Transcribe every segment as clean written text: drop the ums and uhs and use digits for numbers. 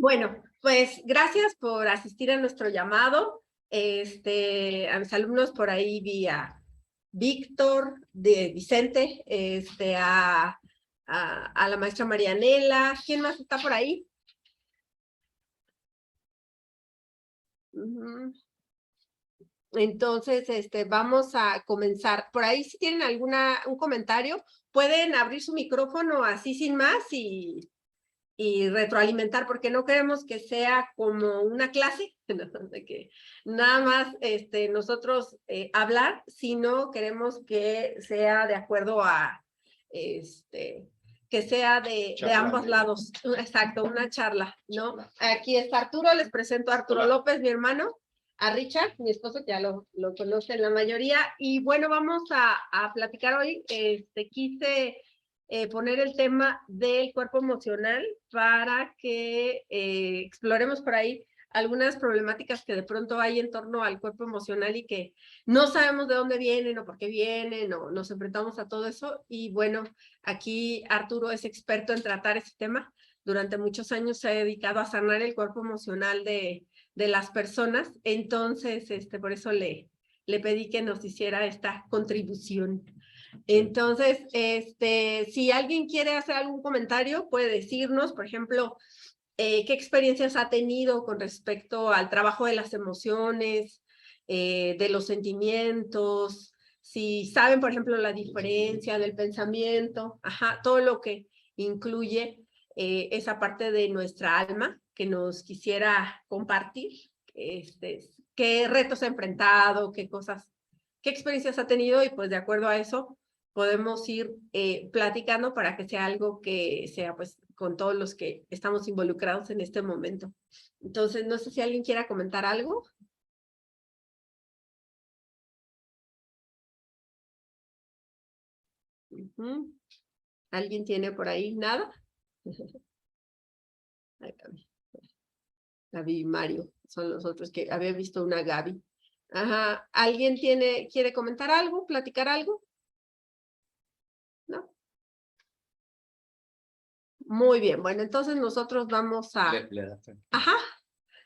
Bueno, pues gracias por asistir a nuestro llamado. A mis alumnos por ahí vi a Víctor, de Vicente, a la maestra Marianela. ¿Quién más está por ahí? Entonces, vamos a comenzar. Por ahí, si tienen un comentario, pueden abrir su micrófono así sin más y retroalimentar, porque no queremos que sea como una clase, ¿no? De que nada más nosotros hablar, sino queremos que sea de acuerdo a, que sea de ambos lados. Exacto, una charla, ¿no? Aquí está Arturo, les presento a Arturo López, mi hermano, a Richard, mi esposo, ya lo conocen la mayoría, y bueno, vamos a platicar hoy. Quise poner el tema del cuerpo emocional para que exploremos por ahí algunas problemáticas que de pronto hay en torno al cuerpo emocional y que no sabemos de dónde vienen o por qué vienen, o nos enfrentamos a todo eso. Y bueno, aquí Arturo es experto en tratar ese tema. Durante muchos años se ha dedicado a sanar el cuerpo emocional de las personas. Entonces, por eso le pedí que nos hiciera esta contribución. Entonces, si alguien quiere hacer algún comentario, puede decirnos, por ejemplo, qué experiencias ha tenido con respecto al trabajo de las emociones, de los sentimientos, si saben, por ejemplo, la diferencia del pensamiento, todo lo que incluye esa parte de nuestra alma que nos quisiera compartir, qué retos ha enfrentado, qué experiencias ha tenido, y pues de acuerdo a eso podemos ir platicando para que sea algo que sea pues con todos los que estamos involucrados en este momento. Entonces, no sé si alguien quiera comentar algo. ¿Alguien tiene por ahí nada? Gaby y Mario son los otros que había visto una Gaby. Ajá. ¿Alguien quiere comentar algo, platicar algo? ¿No? Muy bien, bueno, entonces nosotros vamos a... Ajá.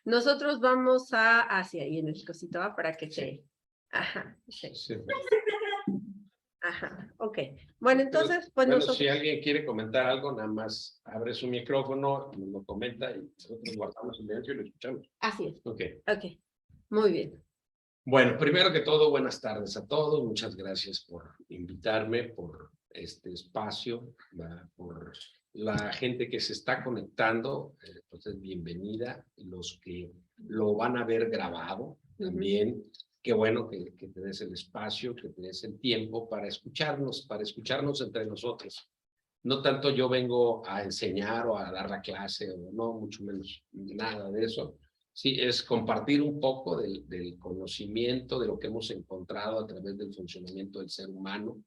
Nosotros vamos hacia ahí en el cosito, ¿va? Para que se... Ajá. Sí. Ajá, ok. Bueno, entonces, pues bueno, nosotros... si alguien quiere comentar algo, nada más abre su micrófono, nos lo comenta y nosotros guardamos silencio y lo escuchamos. Así es. Ok. Ok, muy bien. Bueno, primero que todo, buenas tardes a todos. Muchas gracias por invitarme, por este espacio, por la gente que se está conectando. Entonces, bienvenida. Los que lo van a ver grabado también. Qué bueno que te des el espacio, que te des el tiempo para escucharnos entre nosotros. No tanto yo vengo a enseñar o a dar la clase, o no, mucho menos, nada de eso. Sí, es compartir un poco del conocimiento de lo que hemos encontrado a través del funcionamiento del ser humano,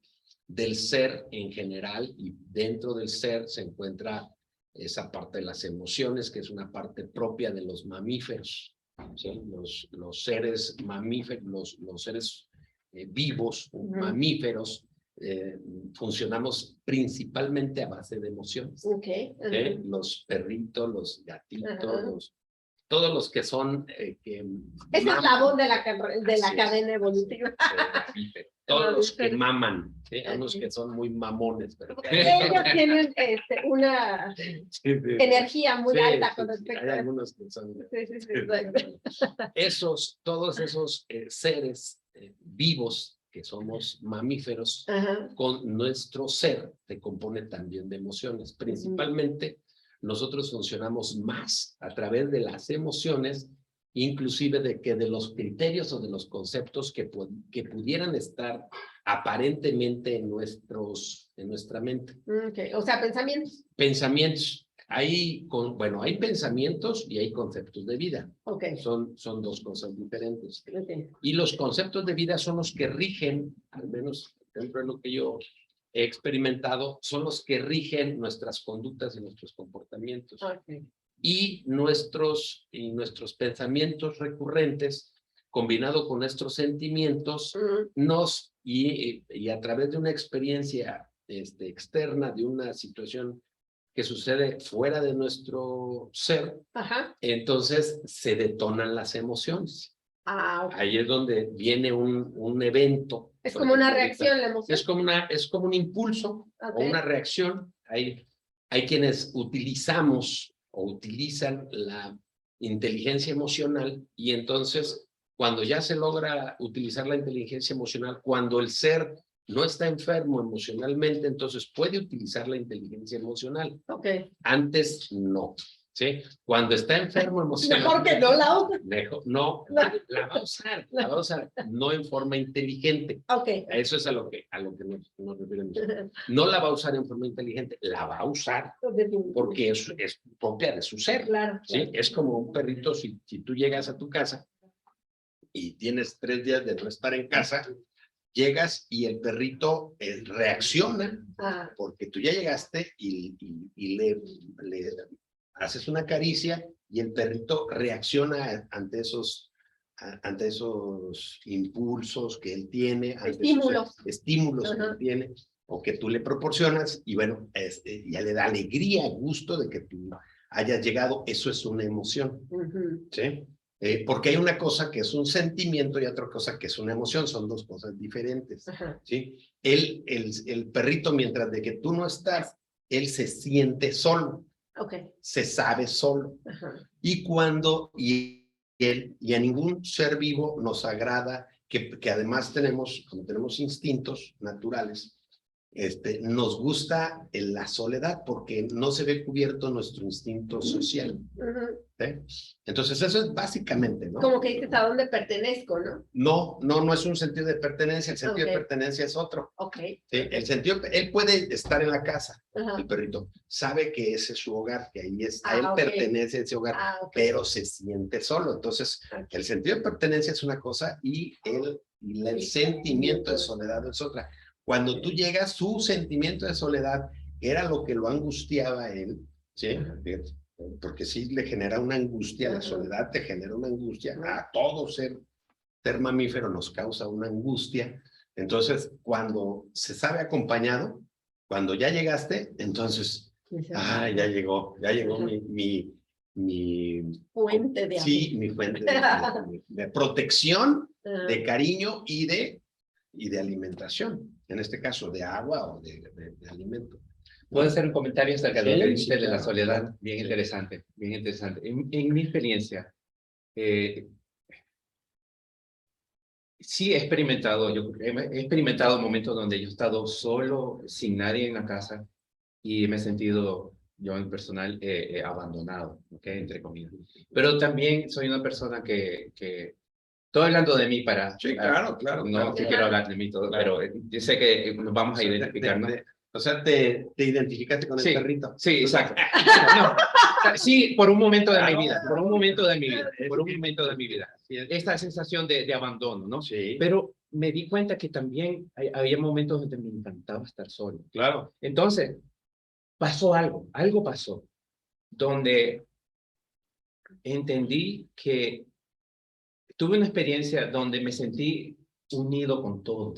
del ser en general, y dentro del ser se encuentra esa parte de las emociones, que es una parte propia de los mamíferos. ¿Sí? Los seres mamíferos, los seres vivos, mamíferos, funcionamos principalmente a base de emociones. Los perritos, los gatitos, todos los que son... es el eslabón de la cadena evolutiva. Todos los que maman, ¿sí? Unos que son muy mamones. Pero... ellos tienen una energía muy alta con respecto hay algunos que son... todos esos seres vivos que somos mamíferos, con nuestro ser se compone también de emociones. Principalmente nosotros funcionamos más a través de las emociones, inclusive de los criterios o de los conceptos que pudieran estar aparentemente en nuestra mente. O sea, pensamientos. Pensamientos. Hay pensamientos y hay conceptos de vida. Son dos cosas diferentes. Y los conceptos de vida son los que rigen, al menos dentro de lo que yo he experimentado, son los que rigen nuestras conductas y nuestros comportamientos. Y nuestros pensamientos recurrentes, combinado con nuestros sentimientos, y a través de una experiencia externa, de una situación que sucede fuera de nuestro ser, Ajá. entonces se detonan las emociones. Ah, Ahí es donde viene un evento. es como una reacción la emoción. Es como un impulso o una Okay. reacción. Hay quienes utilizamos o utilizan la inteligencia emocional y entonces cuando ya se logra utilizar la inteligencia emocional, cuando el ser no está enfermo emocionalmente, entonces puede utilizar la inteligencia emocional. Okay. Antes no. ¿Sí? Cuando está enfermo emocionalmente. Mejor que no la use. Mejor, no, la va a usar, no en forma inteligente. Okay. Eso es a lo que nos referimos. No la va a usar en forma inteligente, la va a usar porque es propia de su ser. Claro, ¿sí? claro. Es como un perrito, si tú llegas a tu casa y tienes 3 días de no estar en casa, llegas y el perrito reacciona porque tú ya llegaste y le haces una caricia y el perrito reacciona ante esos impulsos que él tiene, ante estímulos, esos estímulos que él tiene o que tú le proporcionas y bueno, ya le da alegría, gusto de que tú hayas llegado. Eso es una emoción, ¿sí? Porque hay una cosa que es un sentimiento y otra cosa que es una emoción, son dos cosas diferentes. ¿Sí? El perrito, mientras de que tú no estás, él se siente solo, se sabe solo. Y a ningún ser vivo nos agrada que además como tenemos instintos naturales, nos gusta la soledad porque no se ve cubierto nuestro instinto social. ¿Sí? Entonces eso es básicamente, ¿no? Como que dices a dónde pertenezco, ¿no? No es un sentido de pertenencia, el sentido de pertenencia es otro. ¿Sí? El sentido, él puede estar en la casa, el perrito, sabe que ese es su hogar, que ahí es, a él pertenece ese hogar, pero se siente solo. Entonces, el sentido de pertenencia es una cosa y el sentimiento de soledad es otra. Cuando tú llegas, su sentimiento de soledad era lo que lo angustiaba a él, ¿sí? Porque sí le genera una angustia, la soledad te genera una angustia, a todo ser mamífero nos causa una angustia. Entonces, cuando se sabe acompañado, cuando ya llegaste, entonces, ya llegó mi fuente de amor. Sí, mi fuente de protección, de cariño y de alimentación, en este caso de agua o de alimento. Puedo hacer un comentario acerca de lo que dijiste de la soledad, claro. bien interesante, bien interesante. En mi experiencia, sí he experimentado momentos donde yo he estado solo, sin nadie en la casa, y me he sentido, yo en personal, abandonado, entre comillas. Pero también soy una persona que estoy hablando de mí para... Sí, claro. No quiero hablar de mí todo, pero yo sé que nos vamos a identificar, ¿no? O sea, te identificaste con el perrito. Sí, exacto. No, sí, por un momento de mi vida, por un momento de mi vida. Esta sensación de abandono, ¿no? Sí. Pero me di cuenta que también había momentos donde me encantaba estar solo. Claro. Entonces, pasó algo pasó, donde entendí que tuve una experiencia donde me sentí unido con todo.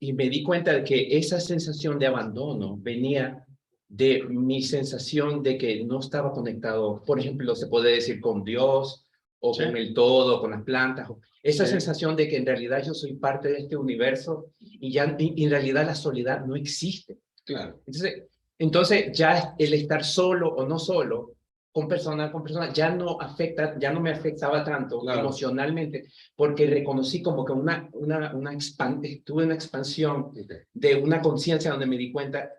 Y me di cuenta de que esa sensación de abandono venía de mi sensación de que no estaba conectado, por ejemplo, se puede decir con Dios o con el todo, con las plantas. Esa sensación de que en realidad yo soy parte de este universo y ya en realidad la soledad no existe. Claro. Entonces ya el estar solo o no solo, con persona, ya no me afectaba tanto emocionalmente, porque reconocí como que tuve una expansión de una conciencia donde me di cuenta,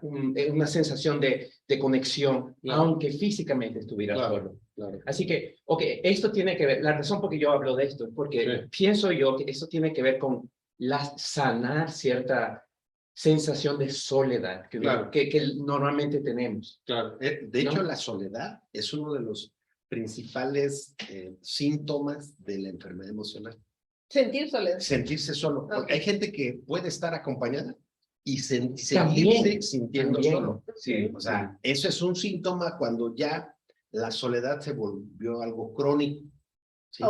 una sensación de conexión, aunque físicamente estuviera solo. Claro. Así que, esto tiene que ver, la razón por que yo hablo de esto es porque pienso yo que eso tiene que ver con sanar cierta sensación de soledad que normalmente tenemos. Claro. De hecho, la soledad es uno de los principales síntomas de la enfermedad emocional. Sentir soledad. Sentirse solo. Porque hay gente que puede estar acompañada y seguirse sintiendo solo. Sí. O sea, eso es un síntoma cuando ya la soledad se volvió algo crónico. ¿Sí?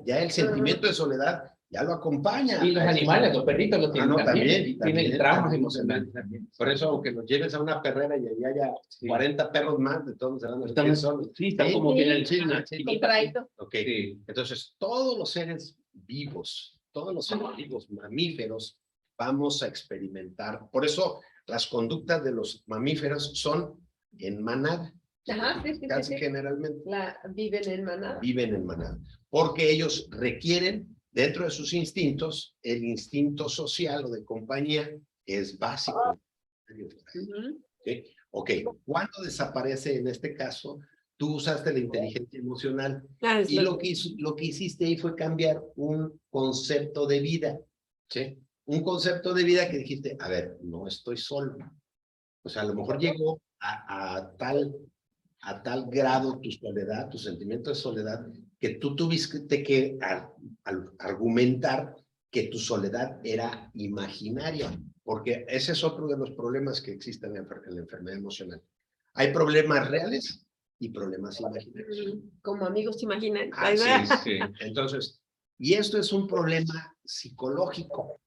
Ya el sentimiento de soledad ya lo acompaña. Y los animales, los perritos los tienen también, tienen traumas también, emocionales. también. Por eso, aunque los lleves a una perrera y allá haya 40 perros más, de todos se van a sentir solos. Sí, están como que en el Sí, cine. contraído. Ok, Sí. entonces todos los seres vivos, mamíferos, vamos a experimentar. Por eso las conductas de los mamíferos son en manada. Ajá, sí, Casi generalmente viven en manada. viven en manada, porque ellos requieren, dentro de sus instintos, el instinto social o de compañía es básico. ¿Sí? Ok, ¿cuándo desaparece en este caso? Tú usaste la inteligencia emocional y lo que hiciste ahí fue cambiar un concepto de vida, ¿sí? Un concepto de vida que dijiste, a ver, no estoy solo. O sea, a lo mejor llegó a tal grado tu soledad, tu sentimiento de soledad, que tú tuviste que argumentar que tu soledad era imaginaria, porque ese es otro de los problemas que existen en la enfermedad emocional. Hay problemas reales y problemas imaginarios. Como amigos imaginarios. Sí. Entonces, y esto es un problema psicológico,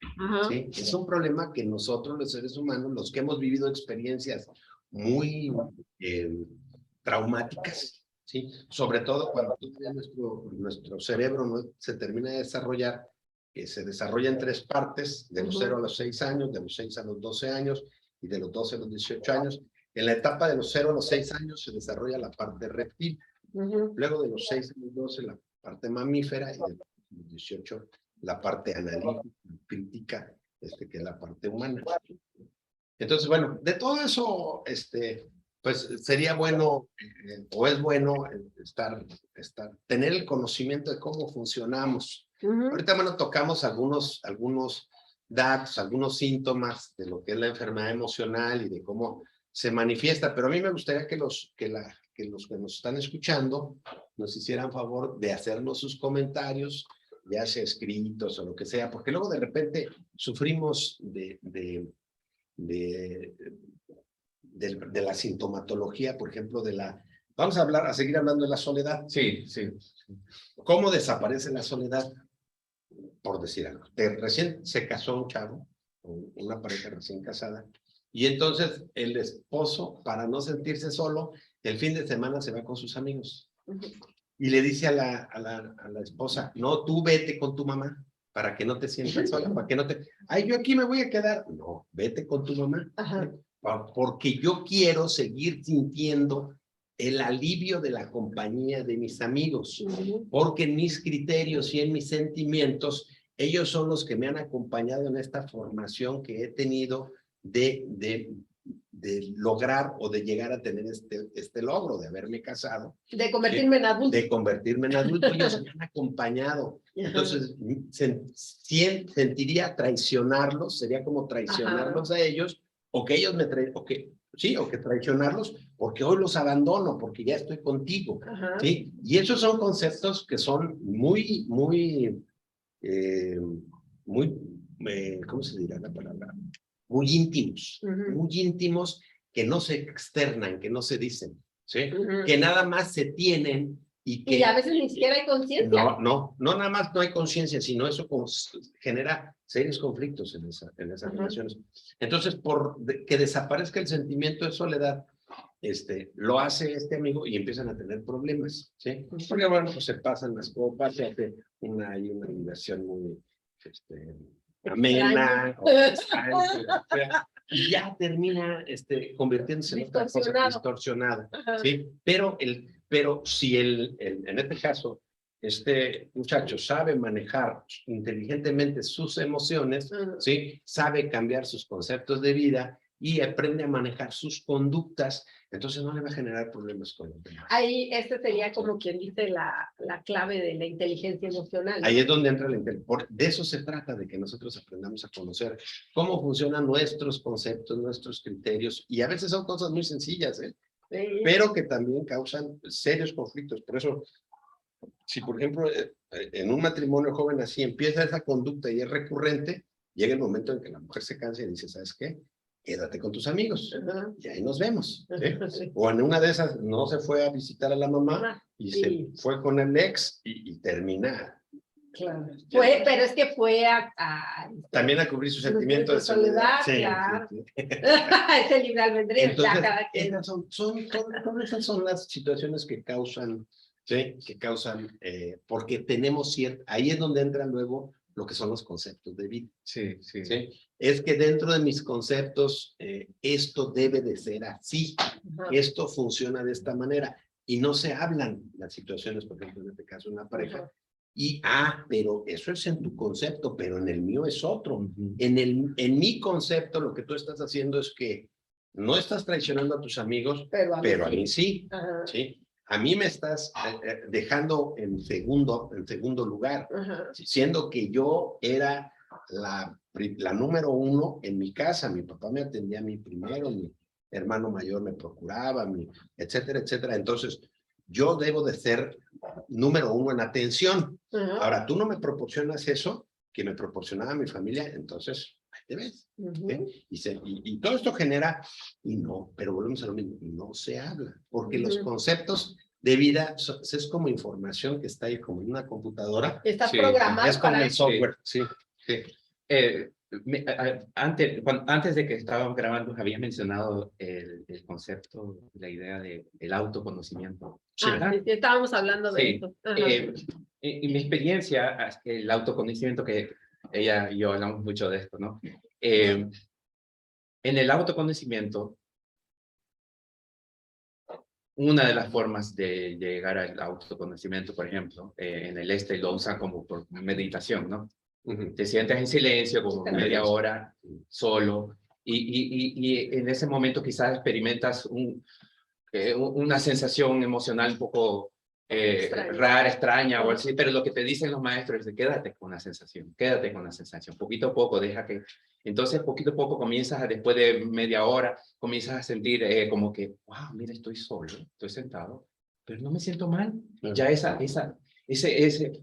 ¿sí? Es un problema que nosotros, los seres humanos, los que hemos vivido experiencias muy traumáticas, ¿sí? Sobre todo cuando nuestro cerebro no se termina de desarrollar, que se desarrolla en 3 partes, de los 0 a los 6 años, de los 6 a los 12 años y de los 12 a los 18 años. En la etapa de los 0 a los 6 años se desarrolla la parte reptil. Luego de los 6 a los 12 la parte mamífera y de los 18 la parte analítica, crítica, que es la parte humana. Entonces, bueno, de todo eso, pues sería bueno, o es bueno tener el conocimiento de cómo funcionamos. Ahorita, bueno, tocamos algunos datos, algunos síntomas de lo que es la enfermedad emocional y de cómo se manifiesta, pero a mí me gustaría que los que nos están escuchando nos hicieran favor de hacernos sus comentarios, ya sea escritos o lo que sea, porque luego de repente sufrimos de la sintomatología, por ejemplo, vamos a seguir hablando de la soledad. Sí. ¿Cómo desaparece la soledad? Por decir algo. Recién se casó un chavo, una pareja recién casada, y entonces el esposo, para no sentirse solo, el fin de semana se va con sus amigos. Y le dice a la esposa, no, tú vete con tu mamá, para que no te sientas sola, para que no te... Ay, yo aquí me voy a quedar. No, vete con tu mamá. Porque yo quiero seguir sintiendo el alivio de la compañía de mis amigos, porque en mis criterios y en mis sentimientos, ellos son los que me han acompañado en esta formación que he tenido de lograr o de llegar a tener este logro, de haberme casado. De convertirme en adulto. De convertirme en adulto, ellos me han acompañado. Entonces, sentiría traicionarlos, sería como traicionarlos a ellos, o que ellos o que traicionarlos, porque hoy los abandono, porque ya estoy contigo. ¿Sí? Y esos son conceptos que son muy, ¿cómo se dirá la palabra? Muy íntimos, que no se externan, que no se dicen, ¿sí? Que nada más se tienen y a veces ni siquiera hay conciencia. No nada más no hay conciencia, sino eso genera serios conflictos en esas relaciones. Entonces, que desaparezca el sentimiento de soledad, lo hace este amigo y empiezan a tener problemas, ¿sí? Porque bueno, pues se pasan las copas, se hace una diversión muy amena, y ya termina convirtiéndose en otra cosa distorsionada, ¿sí? Pero si en este caso, este muchacho sabe manejar inteligentemente sus emociones, ¿sí? Sabe cambiar sus conceptos de vida y aprende a manejar sus conductas, entonces no le va a generar problemas con los demás. Ahí, sería como quien dice la clave de la inteligencia emocional, ¿no? Ahí es donde entra la inteligencia. De eso se trata, de que nosotros aprendamos a conocer cómo funcionan nuestros conceptos, nuestros criterios, y a veces son cosas muy sencillas, pero que también causan serios conflictos. Por eso, si por ejemplo, en un matrimonio joven así empieza esa conducta y es recurrente, llega el momento en que la mujer se cansa y dice, ¿sabes qué? Quédate con tus amigos, y ahí nos vemos. ¿Sí? O en una de esas no se fue a visitar a la mamá y se fue con el ex y termina Claro. Pero es que fue También a cubrir su sentimiento de soledad, Sí, claro. sí. Ese libre albedrío, Entonces, ya cada quien. todas esas son las situaciones que causan, ¿sí? Que causan, porque tenemos cierto, ahí es donde entra luego lo que son los conceptos de vida. Sí, sí. ¿Sí? Es que dentro de mis conceptos, esto debe de ser así, esto funciona de esta manera, y no se hablan las situaciones, por ejemplo, en este caso, una pareja, y, pero eso es en tu concepto, pero en el mío es otro. En mi concepto, lo que tú estás haciendo es que no estás traicionando a tus amigos, pero a mí sí. ¿Sí? A mí me estás dejando en segundo lugar, siendo que yo era la número uno en mi casa. Mi papá me atendía a mí primero, mi hermano mayor me procuraba, etcétera, etcétera. Entonces, yo debo de ser número uno en atención. Ahora, tú no me proporcionas eso que me proporcionaba mi familia, entonces, ahí te ves. Y todo esto genera, pero volvemos a lo mismo, no se habla, porque los conceptos de vida es como información que está ahí como en una computadora. Está programado. Es como el software, sí. Antes de que estábamos grabando, habías mencionado el concepto, la idea del autoconocimiento. Sí, estábamos hablando de eso. En mi experiencia, el autoconocimiento, que ella y yo hablamos mucho de esto, ¿no? En el autoconocimiento, una de las formas de llegar al autoconocimiento, por ejemplo, en el lo usan como por meditación, ¿no? Te sientas en silencio como media hora, solo, y en ese momento quizás experimentas una sensación emocional un poco rara, extraña, o así, pero lo que te dicen los maestros es quédate con la sensación, poquito a poco, deja que... Entonces, poquito a poco comienzas, después de media hora, comienzas a sentir como que, wow, mira, estoy solo, estoy sentado, pero no me siento mal. Ya ese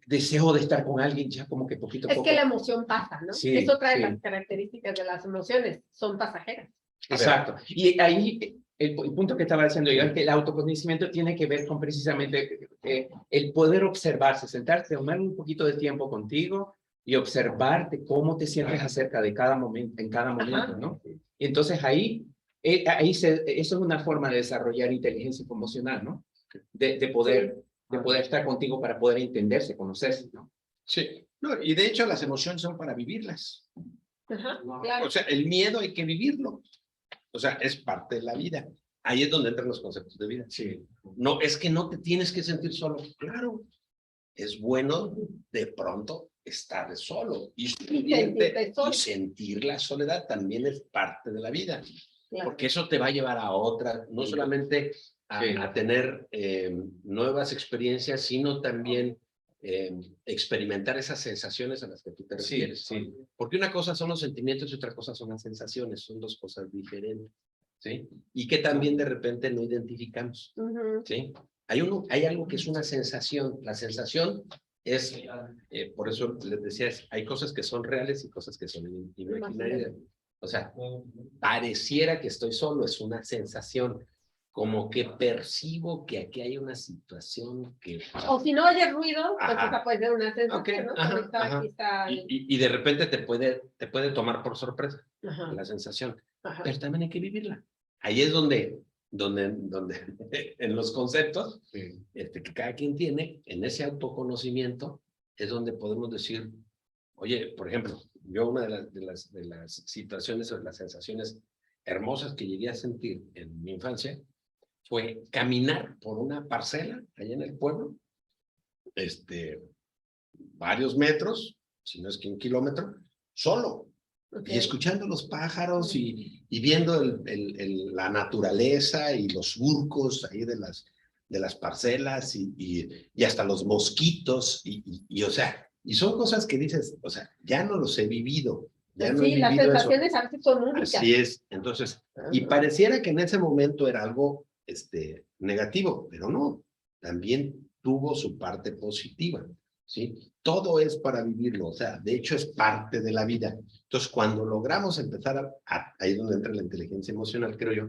deseo de estar con alguien, ya como que poquito a poco... Es que la emoción pasa, ¿no? Sí, es otra de sí. las características de las emociones, son pasajeras. Exacto. Y ahí el punto que estaba diciendo yo es que el autoconocimiento tiene que ver con precisamente el poder observarse, sentarte, tomar un poquito de tiempo contigo y observarte cómo te sientes acerca de cada momento, en cada momento, ¿no? Y entonces eso es una forma de desarrollar inteligencia emocional, ¿no? De poder estar contigo para poder entenderse, conocerse, ¿no? Sí. No, y de hecho las emociones son para vivirlas. Claro. O sea, el miedo hay que vivirlo. O sea, es parte de la vida. Ahí es donde entran los conceptos de vida. Sí. No, es que no te tienes que sentir solo. Claro, es bueno de pronto estar solo y sentir la soledad también es parte de la vida. Claro. Porque eso te va a llevar a otra, no solamente a tener nuevas experiencias, sino también experimentar esas sensaciones a las que tú te refieres. Sí. Porque una cosa son los sentimientos y otra cosa son las sensaciones, son dos cosas diferentes, ¿sí? Y que también de repente no identificamos, ¿sí? Hay algo que es una sensación. La sensación es, por eso les decía, hay cosas que son reales y cosas que son imaginarias. O sea, pareciera que estoy solo, es una sensación. Como que percibo que aquí hay una situación que... O si no oyes ruido, pues esa puede ser una sensación, ¿no? Y de repente te puede tomar por sorpresa la sensación. Pero también hay que vivirla. Ahí es donde en los conceptos que cada quien tiene, en ese autoconocimiento, es donde podemos decir, oye, por ejemplo, yo una de las situaciones o de las sensaciones hermosas que llegué a sentir en mi infancia fue caminar por una parcela allá en el pueblo, varios metros, si no es que 1 kilómetro, solo, y escuchando los pájaros y viendo la naturaleza y los surcos ahí de las parcelas y hasta los mosquitos o sea, y son cosas que dices, o sea, ya no los he vivido. Ya no he vivido las sensaciones a veces son únicas. Así es, entonces, y pareciera que en ese momento era algo negativo, pero no, también tuvo su parte positiva, ¿sí? Todo es para vivirlo, o sea, de hecho es parte de la vida. Entonces, cuando logramos empezar ahí es donde entra la inteligencia emocional, creo yo,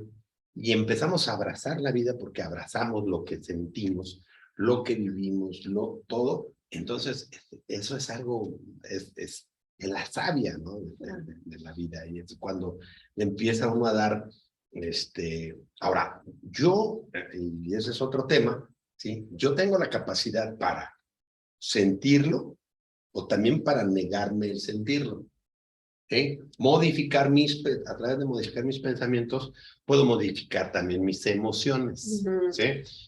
y empezamos a abrazar la vida porque abrazamos lo que sentimos, lo que vivimos, todo, Entonces, eso es algo, es la savia, ¿no? De la vida. Y es cuando le empieza uno a dar, ahora, yo, y ese es otro tema, ¿sí? Yo tengo la capacidad para sentirlo o también para negarme el sentirlo. ¿Sí? A través de modificar mis pensamientos, puedo modificar también mis emociones. ¿Sí?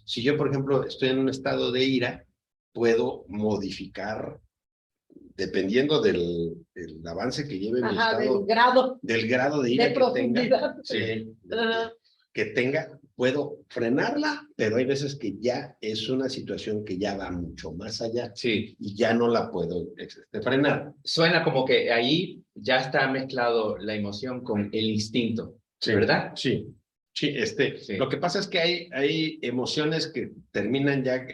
Si yo, por ejemplo, estoy en un estado de ira, puedo modificar, dependiendo del avance que lleve mi estado, del grado de ira de que tenga, sí. que tenga, puedo frenarla, pero hay veces que ya es una situación que ya va mucho más allá Sí, y ya no la puedo frenar. suena como que ahí ya está mezclado la emoción con el instinto, Sí, ¿verdad? Sí, sí, Sí. Lo que pasa es que hay emociones que terminan ya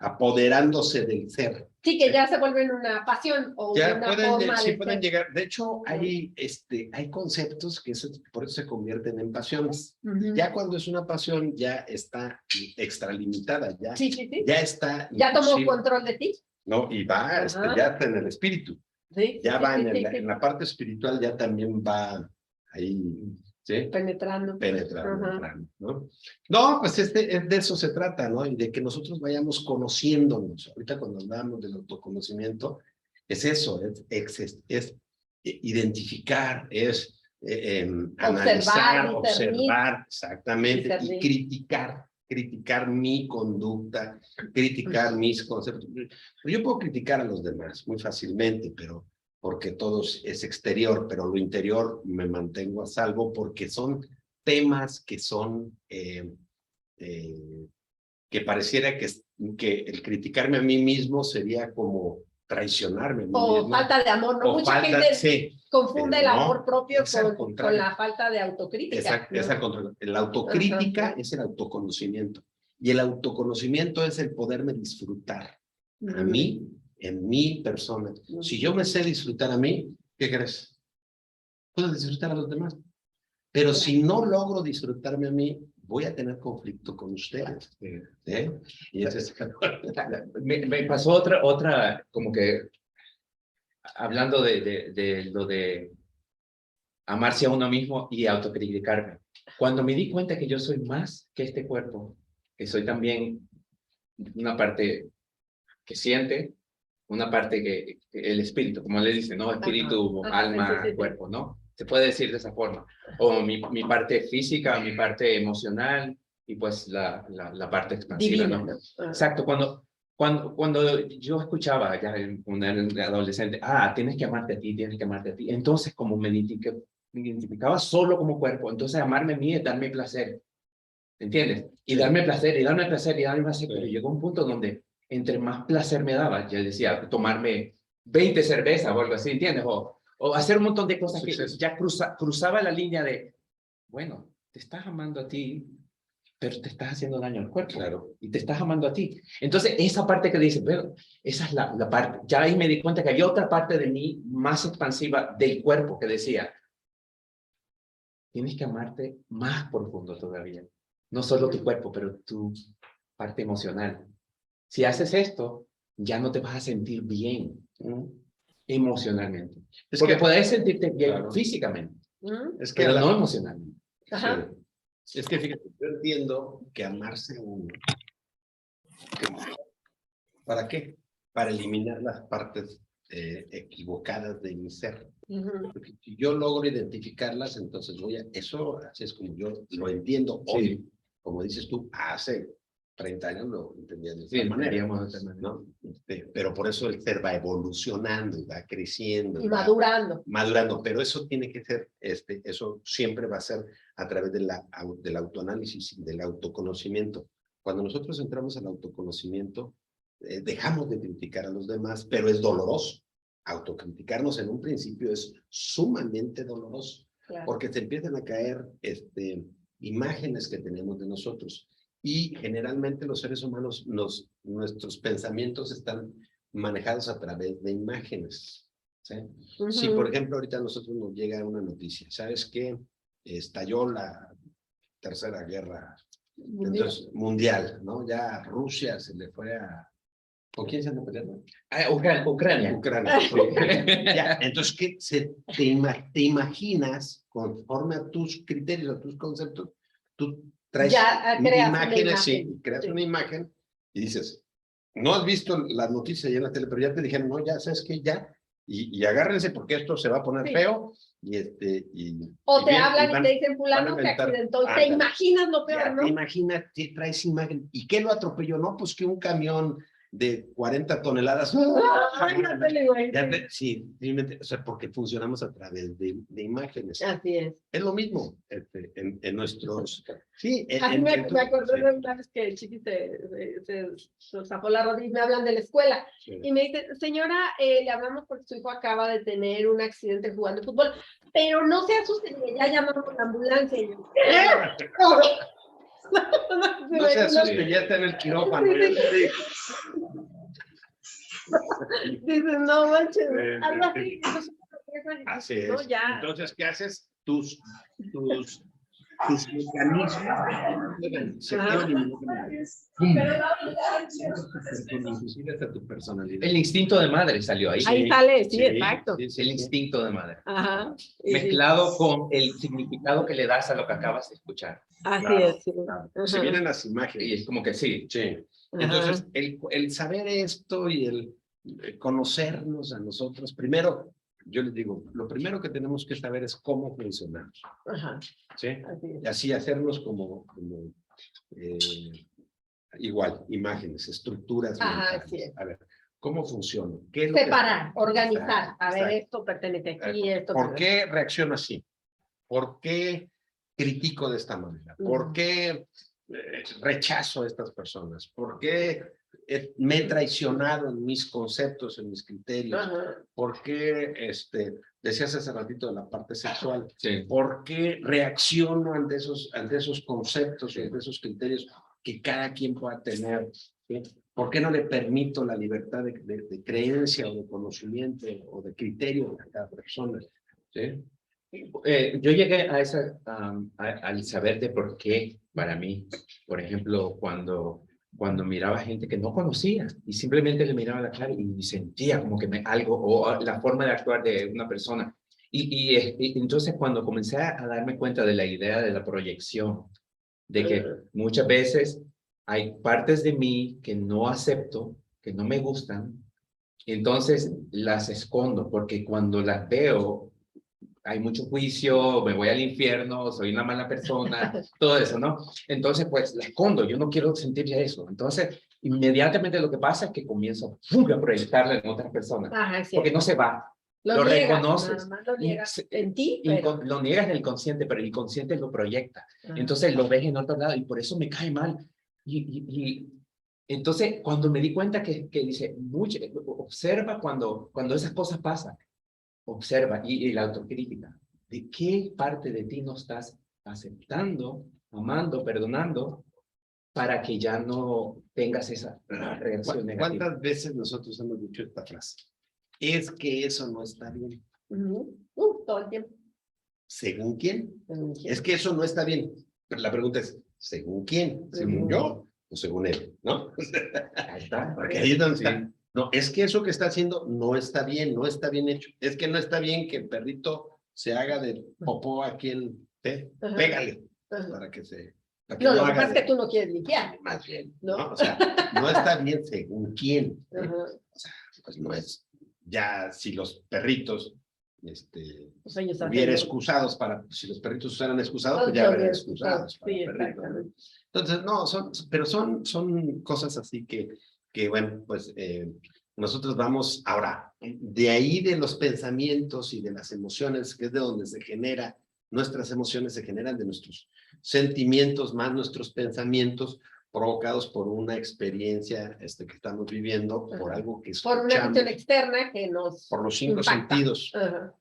apoderándose del ser. Sí, que ya se vuelven una pasión o Ya una pueden, forma sí de pueden ser. llegar. De hecho, hay conceptos que por eso se convierten en pasiones. Ya cuando es una pasión, ya está extralimitada, ya, Sí, sí, sí. ya está. Ya tomó control de ti. No, y va, ya está en el espíritu. Sí, Ya sí, va sí, en la parte espiritual, ya también va ahí, ¿sí? Penetrando. Entrando, ¿no? No, pues de eso se trata, ¿no? Y de que nosotros vayamos conociéndonos. Ahorita cuando hablamos del autoconocimiento, es eso, es identificar, es analizar, observar, exactamente, y criticar mi conducta, criticar mis conceptos. Yo puedo criticar a los demás muy fácilmente, pero porque todo es exterior, pero lo interior me mantengo a salvo porque son temas que son, que pareciera que el criticarme a mí mismo sería como traicionarme a mí O mismo. falta de amor, ¿no? Mucha gente confunde el amor propio con la falta de autocrítica. Es al contrario. La autocrítica es el autoconocimiento. Y el autoconocimiento es el poderme disfrutar a mí, en mi persona. Si yo me sé disfrutar a mí, ¿qué crees? Puedo disfrutar a los demás. Pero si no logro disfrutarme a mí, voy a tener conflicto con ustedes. Y entonces, me pasó otra, como que, hablando de lo de amarse a uno mismo y autocriticarme. Cuando me di cuenta que yo soy más que este cuerpo, que soy también una parte que siente, una parte que el espíritu, como le dicen, ¿no? Espíritu, alma, sí. cuerpo, ¿no? Se puede decir de esa forma. O mi parte física, mi parte emocional y pues la parte expansiva, Divina, ¿no? Exacto, cuando yo escuchaba ya un adolescente, tienes que amarte a ti, tienes que amarte a ti. Entonces, como me identificaba solo como cuerpo, entonces amarme a mí es darme placer, ¿entiendes? Y darme placer, y darme placer, y darme placer, pero llegó un punto donde entre más placer me daba, ya decía, tomarme 20 cervezas o algo así, ¿entiendes? O hacer un montón de cosas que ya cruzaba la línea de, bueno, te estás amando a ti, pero te estás haciendo daño al cuerpo. Claro. Y te estás amando a ti. Entonces, esa parte que dices, bueno, esa es la parte. Ya ahí me di cuenta que había otra parte de mí más expansiva del cuerpo que decía, tienes que amarte más profundo todavía. No solo tu cuerpo, pero tu parte emocional. Si haces esto, ya no te vas a sentir bien emocionalmente. Porque puedes sentirte bien físicamente, pero no emocionalmente. Es que fíjate, yo entiendo que amarse uno. ¿Para qué? Para eliminar las partes equivocadas de mi ser. Porque si yo logro identificarlas, entonces eso así es como yo lo entiendo hoy. Como dices tú, hace 30 años lo entendía de esta manera. ¿No? Pero por eso el ser va evolucionando y va creciendo. Y madurando. Madurando, pero eso tiene que ser, eso siempre va a ser a través del autoanálisis y del autoconocimiento. Cuando nosotros entramos al autoconocimiento, dejamos de criticar a los demás, pero es doloroso. Autocriticarnos en un principio es sumamente doloroso, porque te empiezan a caer imágenes que tenemos de nosotros. Y generalmente los seres humanos, nuestros pensamientos están manejados a través de imágenes. ¿Sí? Si, por ejemplo, ahorita a nosotros nos llega una noticia, ¿sabes qué? Estalló la Tercera Guerra mundial, ¿no? Ya Rusia se le fue ¿Con quién se anda peleando? Ucrania. Ucrania. Ya, entonces, te imaginas, conforme a tus criterios, a tus conceptos, tú traes Ya creas imágenes, una sí, imagen. creas Sí. una imagen y dices, no has visto las noticias ya en la tele, pero ya te dijeron, no, ya sabes que ya, y agárrense porque esto se va a poner Sí. feo, y O y te bien, hablan y van- te dicen, fulano van a se inventar. accidentó, y te Ándale. imaginas lo peor, Ya ¿no? te imaginas, te traes imagen. ¿Y qué lo atropelló? No, pues que un camión de 40 toneladas. Ay, ya te lo imaginé. Sí, o sea, porque funcionamos a través de imágenes. Así es. Es lo mismo en nuestros... Sí, Así me acordé sí, de una vez que Chiqui se zafó la rodilla y me hablan de la escuela. sí. Y me dice, señora, le hablamos porque su hijo acaba de tener un accidente jugando fútbol, pero no se asuste, ya llamamos a la ambulancia. Y yo, ¿qué? No se asuste, ya está en el quirófano. Dices, no manches, algo así. Así ¿no? es. Ya. Entonces, ¿qué haces? Tus mecanismos se activan inmediatamente. Inclusive hasta tu personalidad. El instinto de madre salió ahí. Ahí sale, sí, exacto. Sí, sí, El sí. instinto de madre. Ajá. Y Mezclado con el significado que le das a lo que acabas de escuchar. así Claro, es, sí. claro. Ajá. Se vienen las Y imágenes. es como que sí. Sí. Ajá. Entonces, el saber esto y el conocernos a nosotros, primero, yo les digo, lo primero que tenemos que saber es cómo funcionamos. Ajá. ¿Sí? Así es. Y así hacernos igual, imágenes, estructuras Ajá, mentales. así es. A ver, ¿cómo funciona? ¿Qué es lo que Separar, está? organizar. A ver, Exacto. esto pertenece aquí, esto ¿Por pertenece. qué reacciono así? ¿Por qué critico de esta manera? ¿Por qué rechazo a estas personas? ¿Por qué me he traicionado en mis conceptos, en mis criterios? Ajá. ¿Por qué, decías hace ratito de la parte sexual? Sí. ¿Por qué reacciono ante esos conceptos, Sí. ante esos criterios que cada quien pueda tener? ¿Sí? ¿Por qué no le permito la libertad de creencia o de conocimiento o de criterio a cada persona? ¿Sí? Yo llegué a al saber de por qué para mí, por ejemplo, cuando miraba gente que no conocía y simplemente le miraba la cara y sentía como que algo o la forma de actuar de una persona. Y entonces cuando comencé a darme cuenta de la idea de la proyección, de que muchas veces hay partes de mí que no acepto, que no me gustan, entonces las escondo porque cuando las veo hay mucho juicio, me voy al infierno, soy una mala persona, todo eso, ¿no? Entonces, pues, la escondo, yo no quiero sentir ya eso. Entonces, inmediatamente lo que pasa es que comienzo a proyectarla en otras personas, Ajá, es porque cierto. no se va, lo niegas, reconoces. nada más lo niegas en ti, Lo niegas en el consciente, pero el inconsciente lo proyecta. Ajá. Entonces, lo ves en otro lado y por eso me cae mal. Entonces, cuando me di cuenta que dice, observa cuando esas cosas pasan. Observa y la autocrítica. ¿De qué parte de ti no estás aceptando, amando, perdonando para que ya no tengas esa reacción negativa? ¿Cuántas veces nosotros hemos dicho esta frase? Es que eso no está bien. Todo el tiempo. ¿Según quién? Según quién. Es que eso no está bien. Pero la pregunta es, ¿según quién? ¿Según yo o según él? ¿No? Ahí está. Porque ahí es donde Sí. está. No, es que eso que está haciendo no está bien, no está bien hecho. Es que no está bien que el perrito se haga de popó aquí en... Ajá. Pégale Ajá. para que se... No, lo que pasa es que tú no quieres limpiar. Más bien, ¿no? ¿no? O sea, no está bien según quién. Ajá. O sea, pues no es... Ya si los perritos Pues ellos hubiera hacen- excusados para... Si los perritos usaran excusados, pues Todos ya son habrían excusados. excusados para Sí, el perrito. exactamente. Entonces, no, pero son cosas así que bueno, pues nosotros vamos ahora, de ahí de los pensamientos y de las emociones, que es de donde se genera, nuestras emociones se generan de nuestros sentimientos más nuestros pensamientos provocados por una experiencia que estamos viviendo, por algo que Por una escuchamos, cuestión externa que nos por los 5 impacta. sentidos, Ajá.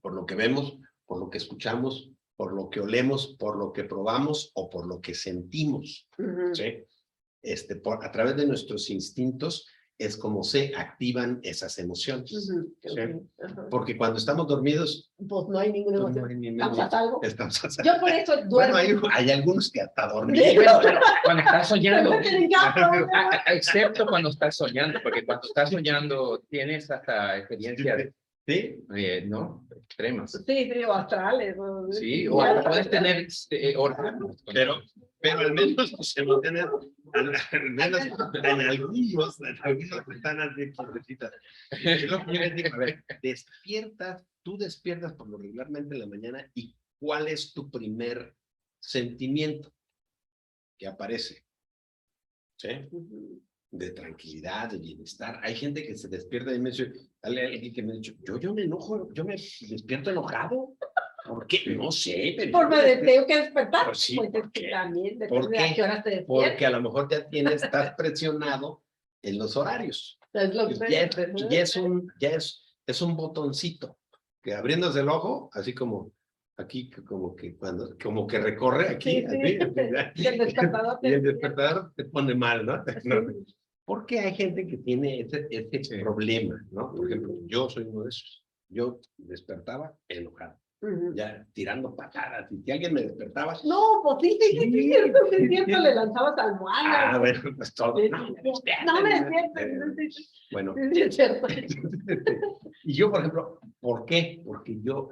por lo que vemos, por lo que escuchamos, por lo que olemos, por lo que probamos o por lo que sentimos. Ujú. ¿Sí? A través de nuestros instintos es como se activan esas emociones. Ujú, ¿Sí? ajá. Porque cuando estamos dormidos, Pues no hay ninguna pues, no emoción. hay ninguna ¿Estamos a salvo? estamos a salvo. Yo por eso Bueno, duermo. hay algunos que hasta dormir. Pero cuando estás soñando, Se meten en cama, excepto cuando estás soñando, porque cuando estás soñando tienes hasta experiencias, ¿Sí? ¿no? Extremas. Sí, sí, o astrales. Sí, o hasta puedes tener orgasmos. Pero al menos tus emociones, al menos en algunos están así pobrecitas. Es lo que yo les digo, a ver, tú despiertas por lo regularmente en la mañana y ¿cuál es tu primer sentimiento que aparece? ¿Sí? De tranquilidad, de bienestar. Hay gente que se despierta y me dice, alguien que me ha dicho, yo me enojo, yo me despierto enojado. ¿Por qué? No sé. Por tengo que despertar. Pues sí, Pues ¿por es que qué? también ¿Por depende de a qué? qué horas te despiertas. Porque a lo mejor estás presionado en los horarios. Es lo que Es un botoncito que abriéndose el ojo, así como aquí, como que recorre aquí. Sí, Así, y el despertador y el despertador te pone mal, ¿no? Sí. Porque hay gente que tiene ese problema, ¿no? Por ejemplo, yo soy uno de esos. Yo despertaba enojado, ya tirando patadas. Y si alguien me despertaba... No, pues sí, es cierto, le lanzabas almohadas. bueno, pues todo. No me despiertes. Bueno. Sí, es cierto. Y yo, por ejemplo, ¿por qué? Porque yo,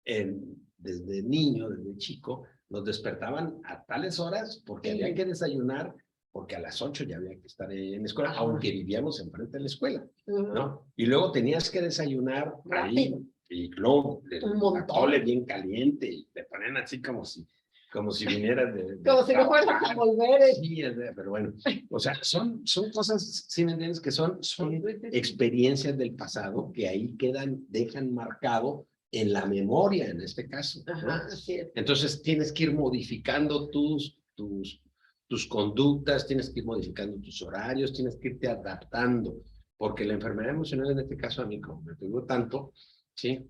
desde niño, desde chico, nos despertaban a tales horas porque había que desayunar, porque a las 8 ya había que estar en la escuela, aunque vivíamos enfrente de la escuela, ¿no? Y luego tenías que desayunar ahí, y luego Un la tole bien caliente, y te ponen así como si vinieras de como si no fueras a volver. Sí, pero bueno, o sea, son cosas, ¿sí me entiendes? Que son experiencias del pasado que ahí dejan marcado en la memoria, en este caso, ¿no? Ajá, así es. Entonces tienes que ir modificando tus conductas, tienes que ir modificando tus horarios, tienes que irte adaptando, porque la enfermedad emocional en este caso a mí, como me pegó tanto, ¿sí?